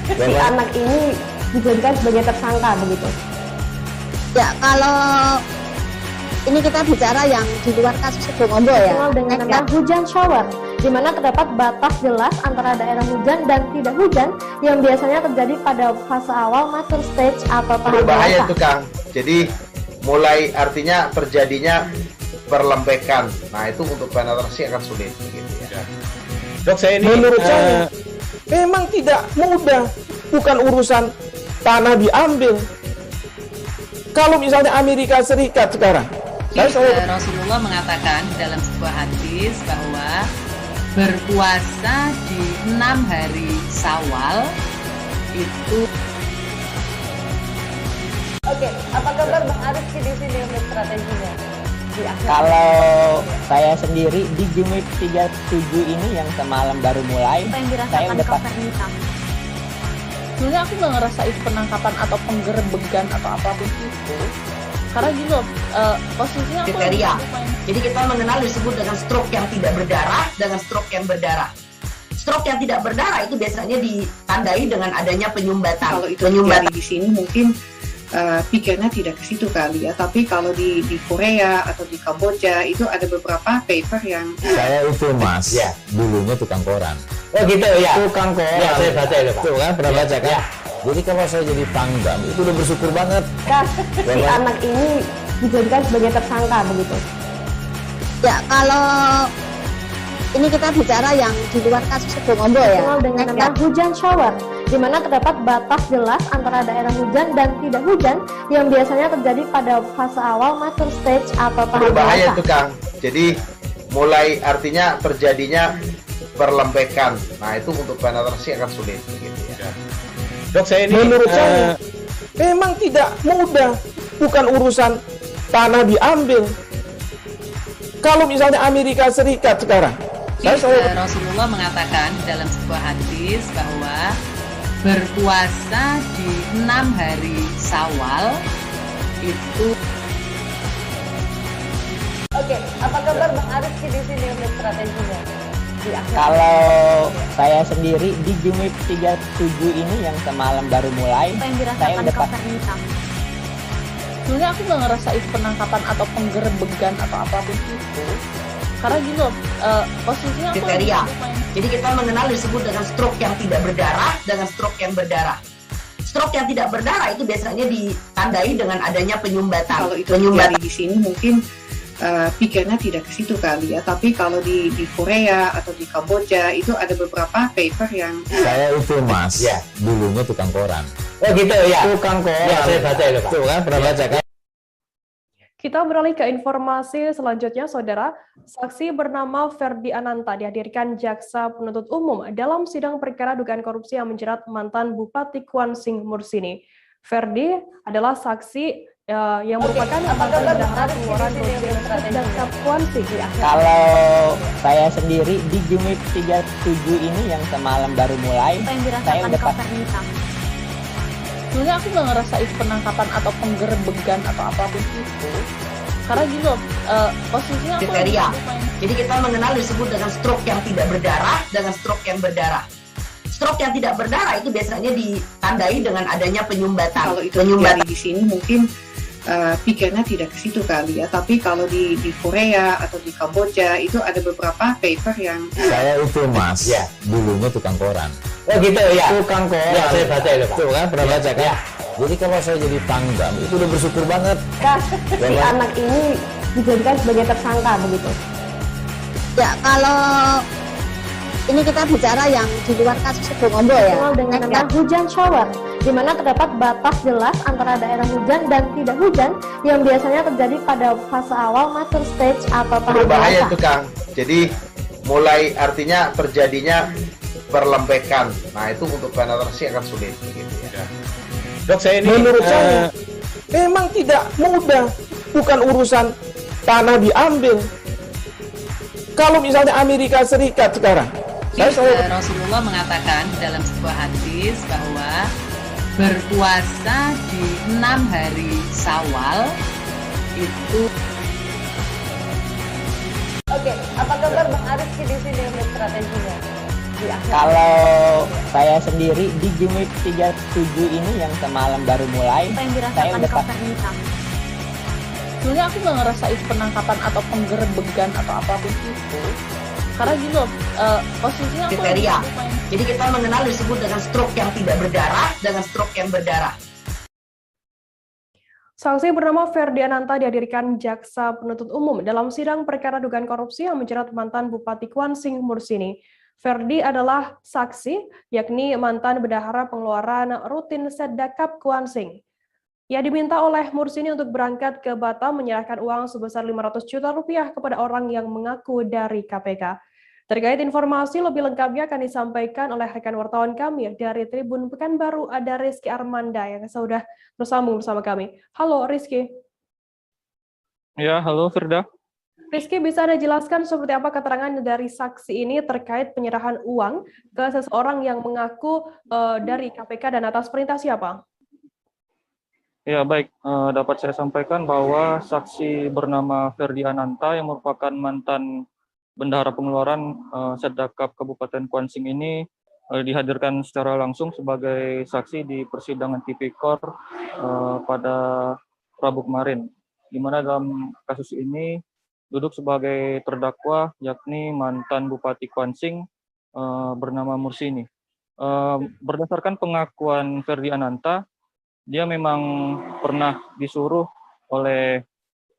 [SPEAKER 4] Si anak ini dijadikan sebagai tersangka begitu.
[SPEAKER 3] Ya, kalau ini kita bicara yang di luar kasus Sebongombo ya.
[SPEAKER 4] Dikenal dengan nama hujan shower, di mana terdapat batas jelas antara daerah hujan dan tidak hujan yang biasanya terjadi pada fase awal mature stage atau tahap
[SPEAKER 1] Berbahaya
[SPEAKER 4] dewasa.
[SPEAKER 1] itu Kang. Jadi mulai artinya terjadinya perlembekan. Nah itu untuk penetrasi akan sulit. Gitu ya.
[SPEAKER 13] Dok, saya ini menurut saya memang tidak mudah, bukan urusan tanah diambil. Kalau misalnya Amerika Serikat sekarang,
[SPEAKER 19] Rasulullah mengatakan dalam sebuah hadis bahwa berpuasa di 6 hari Syawal itu.
[SPEAKER 3] Oke, apa kabar Bang Ariski di sini untuk strateginya?
[SPEAKER 14] Kalau saya sendiri di Jumip 37 ini yang semalam baru mulai, saya udah
[SPEAKER 15] sebenarnya aku nggak ngerasain penangkapan atau penggerebegan atau apapun itu, karena gini loh, posisinya aku
[SPEAKER 16] kriteria. Jadi kita mengenal disebut dengan stroke yang tidak berdarah dengan stroke yang berdarah. Stroke yang tidak berdarah itu biasanya ditandai dengan adanya penyumbatan.
[SPEAKER 17] Kalau itu terjadi di sini mungkin pikirnya tidak ke situ kali ya, tapi kalau di Korea atau di Kamboja itu ada beberapa paper yang
[SPEAKER 18] Saya itu mas, dulunya tukang koran.
[SPEAKER 14] Oh gitu ya?
[SPEAKER 18] Tukang koran.
[SPEAKER 14] Ya, saya baca itu Pak.
[SPEAKER 18] Tuh kan, pernah baca kan? Jadi kalau saya jadi tanggam, itu udah bersyukur banget.
[SPEAKER 4] Si anak ini dijadikan sebagai tersangka begitu.
[SPEAKER 3] Ya, kalau ini kita bicara yang di luar kasus Sebongombo ya.
[SPEAKER 4] Dikenal dengan nama hujan shower, di mana terdapat batas jelas antara daerah hujan dan tidak hujan yang biasanya terjadi pada fase awal mature stage atau tahap
[SPEAKER 1] Berbahaya
[SPEAKER 4] dewasa.
[SPEAKER 1] itu Kang. Jadi mulai artinya terjadinya perlembekan. Nah itu untuk penetrasi akan sulit. Gitu ya.
[SPEAKER 13] Dok, saya ini menurut saya memang tidak mudah, bukan urusan tanah diambil. Kalau misalnya Amerika Serikat sekarang,
[SPEAKER 19] Rasulullah mengatakan dalam sebuah hadis bahwa berpuasa di 6 hari Syawal itu.
[SPEAKER 3] Oke, apa kabar Bang Ariski di sini untuk strateginya?
[SPEAKER 14] Kalau saya sendiri di Jumip 37 ini yang semalam baru mulai, saya udah
[SPEAKER 15] sebenarnya aku nggak ngerasain penangkapan atau penggerebegan atau apapun itu, karena gini loh, posisinya aku
[SPEAKER 16] kriteria. Jadi kita mengenal disebut dengan stroke yang tidak berdarah dengan stroke yang berdarah. Stroke yang tidak berdarah itu biasanya ditandai dengan adanya penyumbatan.
[SPEAKER 17] Kalau itu terjadi di sini mungkin pikirnya tidak ke situ kali ya, tapi kalau di Korea atau di Kamboja itu ada beberapa paper yang
[SPEAKER 18] Saya itu mas, dulunya tukang koran.
[SPEAKER 14] Oh gitu ya?
[SPEAKER 18] Tukang koran.
[SPEAKER 14] Ya, saya baca itu Pak.
[SPEAKER 18] Tuh kan, pernah baca kan?
[SPEAKER 4] Kita beralih ke informasi selanjutnya, Saudara. Saksi bernama Ferdi Ananta dihadirkan Jaksa Penuntut Umum dalam sidang perkara dugaan korupsi yang menjerat mantan Bupati Kuan Sing Mursini. Ferdi adalah saksi yang merupakan mantan bendahara pengeluaran dan Kuan Sing.
[SPEAKER 14] Kalau saya sendiri di Jumip 37 ini yang semalam baru mulai, saya udah
[SPEAKER 15] sebenarnya aku nggak ngerasain penangkapan atau penggerebegan atau apapun itu, karena gini loh, posisinya aku
[SPEAKER 16] kriteria. Jadi kita mengenal disebut dengan stroke yang tidak berdarah dengan stroke yang berdarah. Stroke yang tidak berdarah itu biasanya ditandai dengan adanya penyumbatan.
[SPEAKER 17] Kalau itu terjadi di sini mungkin pikirnya tidak ke situ kali ya, tapi kalau di Korea atau di Kamboja itu ada beberapa paper yang
[SPEAKER 18] Saya itu mas, dulunya tukang koran.
[SPEAKER 14] Oh gitu ya?
[SPEAKER 18] Tukang koran.
[SPEAKER 14] Ya, saya baca itu Pak.
[SPEAKER 18] Tuh kan, pernah baca kan? Jadi kalau saya jadi tanggam, itu udah bersyukur banget.
[SPEAKER 4] Si anak ini dijadikan sebagai tersangka begitu.
[SPEAKER 3] Ya, kalau Ini kita bicara yang di luar kasus Sebongombo ya.
[SPEAKER 4] Dengan nama hujan shower, di mana terdapat batas jelas antara daerah hujan dan tidak hujan yang biasanya terjadi pada fase awal mature stage atau tahap
[SPEAKER 1] Berbahaya
[SPEAKER 4] dewasa.
[SPEAKER 1] itu Kang. Jadi mulai artinya terjadinya perlembekan. Nah itu untuk penetrasi akan sulit. Gitu ya.
[SPEAKER 13] Dok, saya ini menurut saya memang tidak mudah. Bukan urusan tanah diambil. Kalau misalnya Amerika Serikat sekarang,
[SPEAKER 19] Rasulullah mengatakan dalam sebuah hadis bahwa berpuasa di 6 hari Syawal itu.
[SPEAKER 15] Oke, apa kabar Bang Ariski di sini untuk strateginya?
[SPEAKER 14] Kalau saya sendiri di Jumit 37 ini yang semalam baru mulai, saya udah
[SPEAKER 15] Sebenarnya aku nggak ngerasain penangkapan atau penggerbegan atau apapun itu. Karena gini loh, posisinya aku
[SPEAKER 16] kriteria. Jadi kita mengenal disebut dengan stroke yang tidak berdarah dengan stroke yang berdarah.
[SPEAKER 4] Saksi bernama Ferdi Ananta dihadirkan Jaksa Penuntut Umum dalam sidang perkara dugaan korupsi yang menjerat mantan Bupati Kuansing Mursini. Ferdi adalah saksi, yakni mantan bendahara pengeluaran rutin Seddakap Kuansing. Ia diminta oleh Mursini untuk berangkat ke Batam menyerahkan uang sebesar 500 juta rupiah kepada orang yang mengaku dari KPK. Terkait informasi lebih lengkapnya akan disampaikan oleh rekan wartawan kami dari Tribun Pekanbaru, ada Rizky Armanda yang sudah bersambung bersama kami. Halo Rizky.
[SPEAKER 10] Ya, halo Firda.
[SPEAKER 4] Rizky, bisa Anda jelaskan seperti apa keterangan dari saksi ini terkait penyerahan uang ke seseorang yang mengaku dari KPK dan atas perintah siapa?
[SPEAKER 10] Ya, baik. Dapat saya sampaikan bahwa saksi bernama Ferdi Ananta yang merupakan mantan bendahara pengeluaran Seddakap Kabupaten Kuansing ini dihadirkan secara langsung sebagai saksi di persidangan Tipikor pada Rabu kemarin, di mana dalam kasus ini duduk sebagai terdakwa yakni mantan Bupati Kuansing bernama Mursini. Berdasarkan pengakuan Ferdi Ananta, dia memang pernah disuruh oleh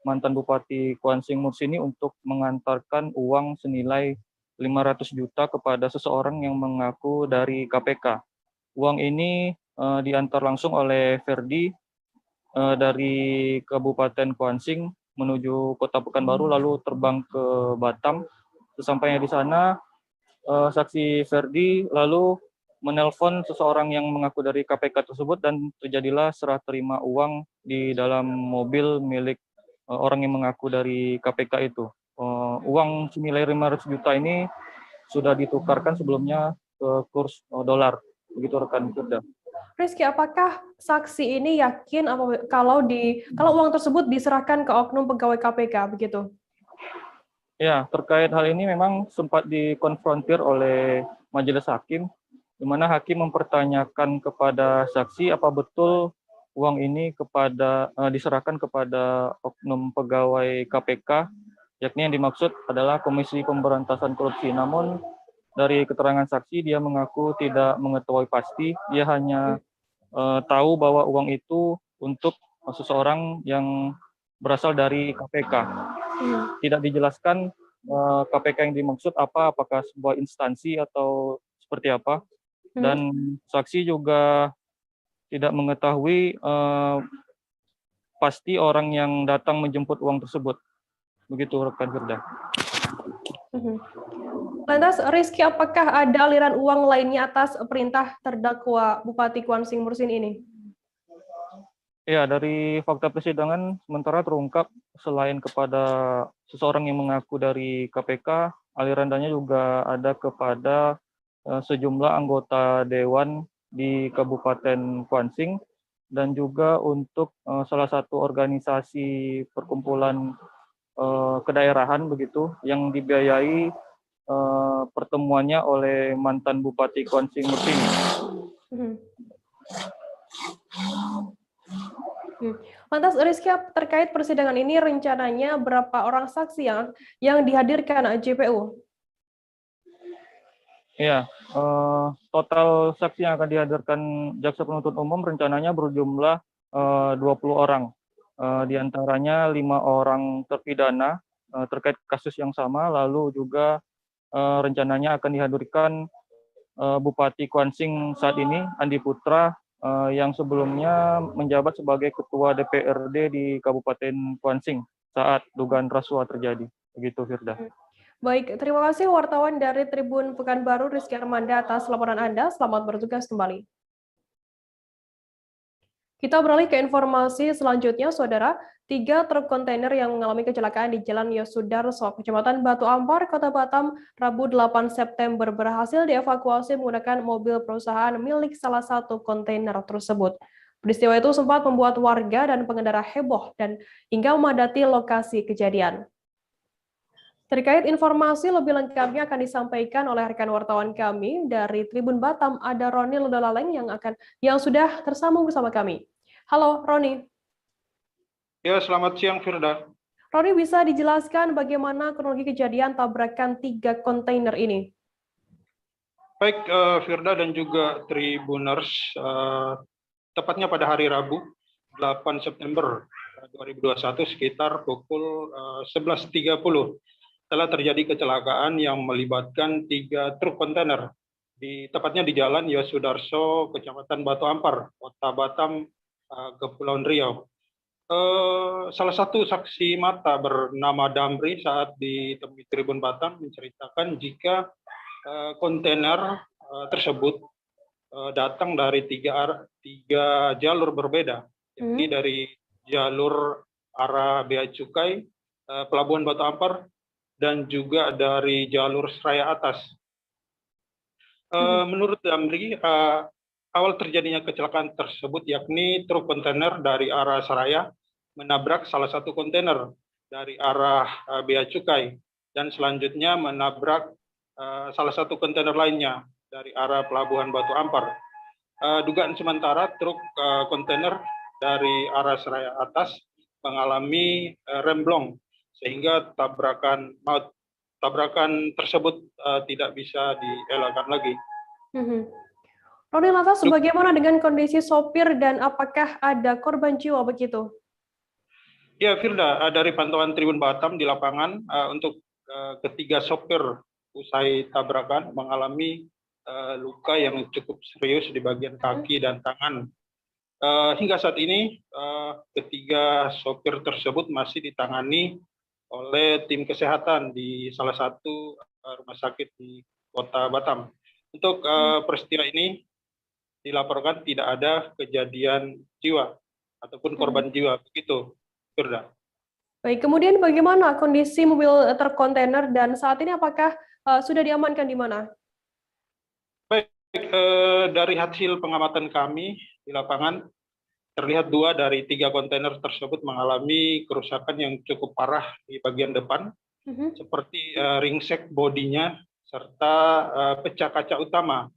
[SPEAKER 10] mantan Bupati Kuansing Mursini untuk mengantarkan uang senilai 500 juta kepada seseorang yang mengaku dari KPK. Uang ini diantar langsung oleh Ferdi dari Kabupaten Kuansing menuju Kota Pekanbaru lalu terbang ke Batam. Sesampainya di sana, saksi Ferdi lalu menelpon seseorang yang mengaku dari KPK tersebut dan terjadilah serah terima uang di dalam mobil milik orang yang mengaku dari KPK itu. Uang senilai 500 juta ini sudah ditukarkan sebelumnya ke kurs dolar. Begitu rekan Firda.
[SPEAKER 4] Rizky, apakah saksi ini yakin kalau uang tersebut diserahkan ke oknum pegawai KPK begitu?
[SPEAKER 10] Ya, terkait hal ini memang sempat dikonfrontir oleh majelis hakim, di mana hakim mempertanyakan kepada saksi apa betul uang ini diserahkan kepada oknum pegawai KPK, yakni yang dimaksud adalah Komisi Pemberantasan Korupsi. Namun dari keterangan saksi dia mengaku tidak mengetahui pasti, dia hanya tahu bahwa uang itu untuk seseorang yang berasal dari KPK. Tidak dijelaskan KPK yang dimaksud apa, apakah sebuah instansi atau seperti apa. Dan saksi juga tidak mengetahui pasti orang yang datang menjemput uang tersebut. Begitu rekan Firda.
[SPEAKER 4] Lantas Rizky, apakah ada aliran uang lainnya atas perintah terdakwa Bupati Kuansing Mursini ini?
[SPEAKER 10] Ya, dari fakta persidangan sementara terungkap selain kepada seseorang yang mengaku dari KPK, aliran dananya juga ada kepada sejumlah anggota dewan di Kabupaten Kuansing dan juga untuk salah satu organisasi perkumpulan kedaerahan begitu yang dibiayai pertemuannya oleh mantan Bupati Kuansing Mursini.
[SPEAKER 4] Lantas Rizky, terkait persidangan ini rencananya berapa orang saksi yang dihadirkan JPU?
[SPEAKER 10] Ya, total saksi yang akan dihadirkan Jaksa Penuntut Umum rencananya berjumlah 20 orang. Di antaranya 5 orang terpidana terkait kasus yang sama, lalu juga rencananya akan dihadirkan Bupati Kuansing saat ini, Andi Putra, yang sebelumnya menjabat sebagai Ketua DPRD di Kabupaten Kuansing saat dugaan rasuah terjadi. Begitu, Firda.
[SPEAKER 4] Baik, terima kasih wartawan dari Tribun Pekanbaru, Rizky Armanda, atas laporan Anda. Selamat bertugas kembali. Kita beralih ke informasi selanjutnya, Saudara. 3 truk kontainer yang mengalami kecelakaan di Jalan Yosudarso, Kecamatan Batu Ampar, Kota Batam, Rabu 8 September berhasil dievakuasi menggunakan mobil perusahaan milik salah satu kontainer tersebut. Peristiwa itu sempat membuat warga dan pengendara heboh dan hingga memadati lokasi kejadian. Terkait informasi lebih lengkapnya akan disampaikan oleh rekan wartawan kami dari Tribun Batam, ada Roni Lodolaleng yang sudah tersambung bersama kami. Halo, Roni.
[SPEAKER 2] Ya, selamat siang, Firda.
[SPEAKER 4] Roni, bisa dijelaskan bagaimana kronologi kejadian tabrakan 3 kontainer ini?
[SPEAKER 2] Baik, Firda dan juga Tribuners, tepatnya pada hari Rabu, 8 September 2021, sekitar pukul 11.30, telah terjadi kecelakaan yang melibatkan 3 truk kontainer, tepatnya di Jalan Yosudarso, Kecamatan Batu Ampar, Kota Batam, Kepulauan Riau. Salah satu saksi mata bernama Damri saat ditemui Tribun Batam menceritakan jika kontainer tersebut datang dari tiga jalur berbeda, yakni dari jalur arah Bea Cukai, Pelabuhan Batu Ampar, dan juga dari jalur Seraya Atas. Menurut Damri, awal terjadinya kecelakaan tersebut yakni truk kontainer dari arah Seraya menabrak salah satu kontainer dari arah Bea Cukai dan selanjutnya menabrak salah satu kontainer lainnya dari arah Pelabuhan Batu Ampar. Dugaan sementara truk kontainer dari arah Seraya Atas mengalami remblong sehingga tabrakan tersebut tidak bisa dielakkan lagi.
[SPEAKER 4] Roni, lantas bagaimana dengan kondisi sopir dan apakah ada korban jiwa begitu?
[SPEAKER 2] Ya, Firda, dari pantauan Tribun Batam di lapangan, untuk ketiga sopir usai tabrakan mengalami luka yang cukup serius di bagian kaki dan tangan. Hingga saat ini, ketiga sopir tersebut masih ditangani oleh tim kesehatan di salah satu rumah sakit di Kota Batam. Untuk peristiwa ini dilaporkan tidak ada kejadian jiwa ataupun korban jiwa, begitu, Firda.
[SPEAKER 4] Baik, kemudian bagaimana kondisi mobil truk kontainer dan saat ini apakah sudah diamankan di mana?
[SPEAKER 2] Baik, dari hasil pengamatan kami di lapangan, terlihat 2 dari 3 kontainer tersebut mengalami kerusakan yang cukup parah di bagian depan, seperti ringsek bodinya, serta pecah kaca utama,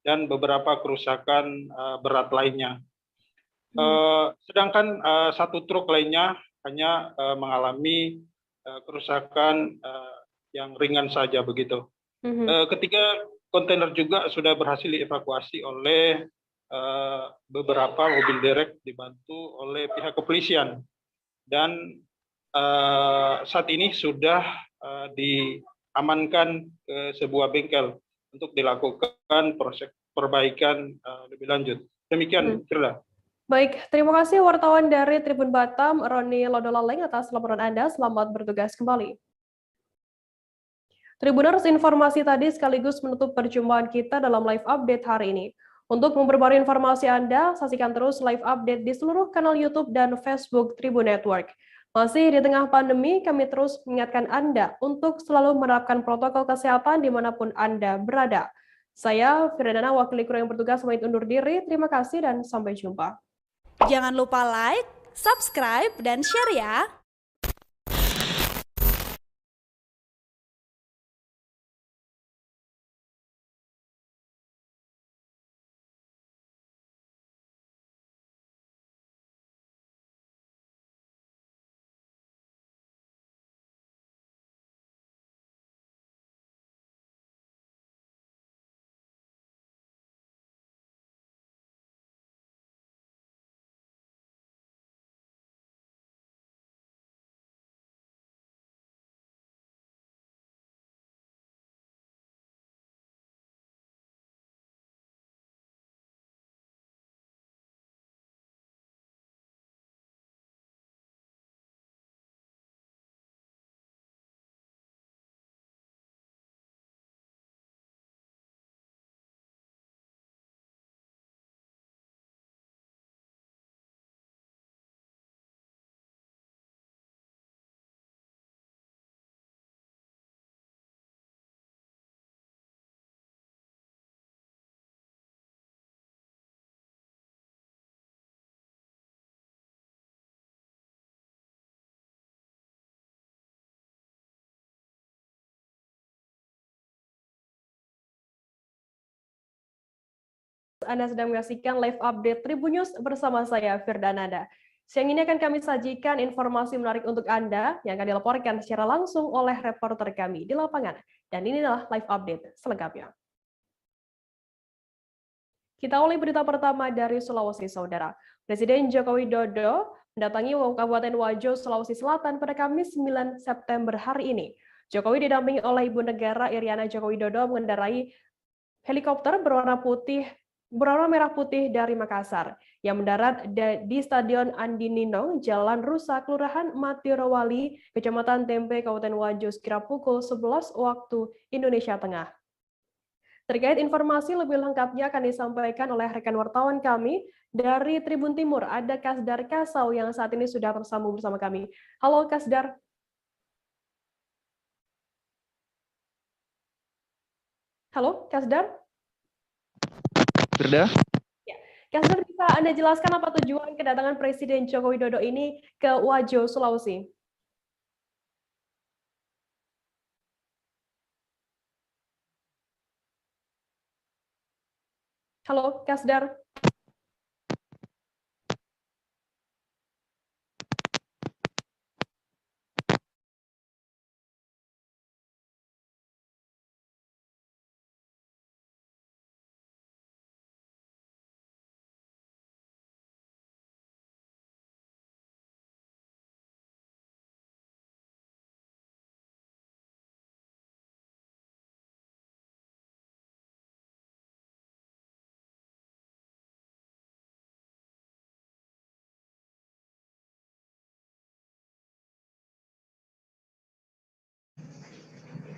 [SPEAKER 2] dan beberapa kerusakan berat lainnya. Sedangkan satu truk lainnya hanya mengalami kerusakan yang ringan saja, begitu. Ketiga kontainer juga sudah berhasil dievakuasi oleh beberapa mobil derek dibantu oleh pihak kepolisian dan saat ini sudah diamankan ke sebuah bengkel untuk dilakukan proses perbaikan lebih lanjut. Demikian, Firda.
[SPEAKER 4] Baik, terima kasih wartawan dari Tribun Batam, Roni Lodolaleng, atas laporan Anda. Selamat bertugas kembali. Tribuners, informasi tadi sekaligus menutup perjumpaan kita dalam live update hari ini. Untuk memperbarui informasi Anda, saksikan terus live update di seluruh kanal YouTube dan Facebook Tribun Network. Masih di tengah pandemi, kami terus mengingatkan Anda untuk selalu menerapkan protokol kesehatan dimanapun Anda berada. Saya, Firdana, wakil kru yang bertugas pamit undur diri. Terima kasih dan sampai jumpa.
[SPEAKER 8] Jangan lupa like, subscribe, dan share ya!
[SPEAKER 4] Anda sedang menyaksikan live update Tribun News bersama saya, Firda Nada. Siang ini akan kami sajikan informasi menarik untuk Anda yang akan dilaporkan secara langsung oleh reporter kami di lapangan. Dan inilah live update selengkapnya. Kita awali berita pertama dari Sulawesi, Saudara. Presiden Joko Widodo mendatangi Kabupaten Wajo, Sulawesi Selatan pada Kamis 9 September hari ini. Jokowi didampingi oleh Ibu Negara Iriana Joko Widodo mengendarai helikopter berwarna merah putih dari Makassar yang mendarat di Stadion Andi Ninong, Jalan Rusa, Kelurahan Matirowali, Kecamatan Tempe, Kabupaten Wajo, sekira pukul 11 waktu Indonesia Tengah. Terkait informasi lebih lengkapnya akan disampaikan oleh rekan wartawan kami dari Tribun Timur. Ada Kasdar Kasau yang saat ini sudah tersambung bersama kami. Halo Kasdar. Halo Kasdar.
[SPEAKER 7] Firda?
[SPEAKER 4] Ya. Kasdar, bisa Anda jelaskan apa tujuan kedatangan Presiden Joko Widodo ini ke Wajo, Sulawesi? Halo, Kasdar.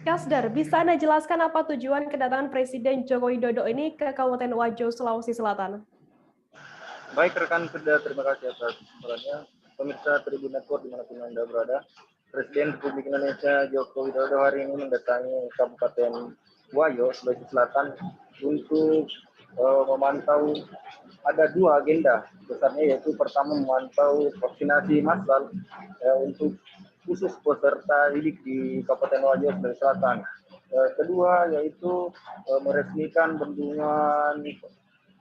[SPEAKER 4] Kasdar, bisa Anda jelaskan apa tujuan kedatangan Presiden Joko Widodo ini ke Kabupaten Wajo, Sulawesi Selatan?
[SPEAKER 7] Baik rekan Firda, terima kasih atas kesempatannya. Pemirsa Tribun Network dimanapun Anda berada, Presiden Republik Indonesia Joko Widodo hari ini mendatangi Kabupaten Wajo, Sulawesi Selatan untuk memantau, ada dua agenda besarnya, yaitu pertama memantau vaksinasi massal untuk khusus peserta didik di Kabupaten Wajo, Sulawesi Selatan. Kedua yaitu meresmikan bendungan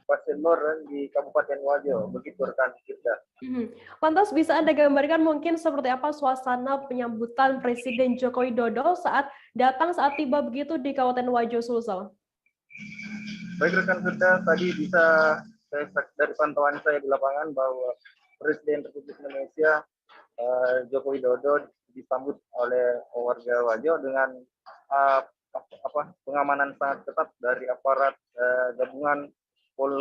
[SPEAKER 7] pasien lor di Kabupaten Wajo. Begitu rekan kita.
[SPEAKER 4] Lantas bisa Anda gambarkan mungkin seperti apa suasana penyambutan Presiden Joko Widodo saat tiba begitu di Kabupaten Wajo, Sulsel?
[SPEAKER 7] Baik rekan kita, tadi bisa dari pantauan saya di lapangan bahwa Presiden Republik Indonesia Joko Widodo disambut oleh warga Wajo dengan pengamanan sangat ketat dari aparat gabungan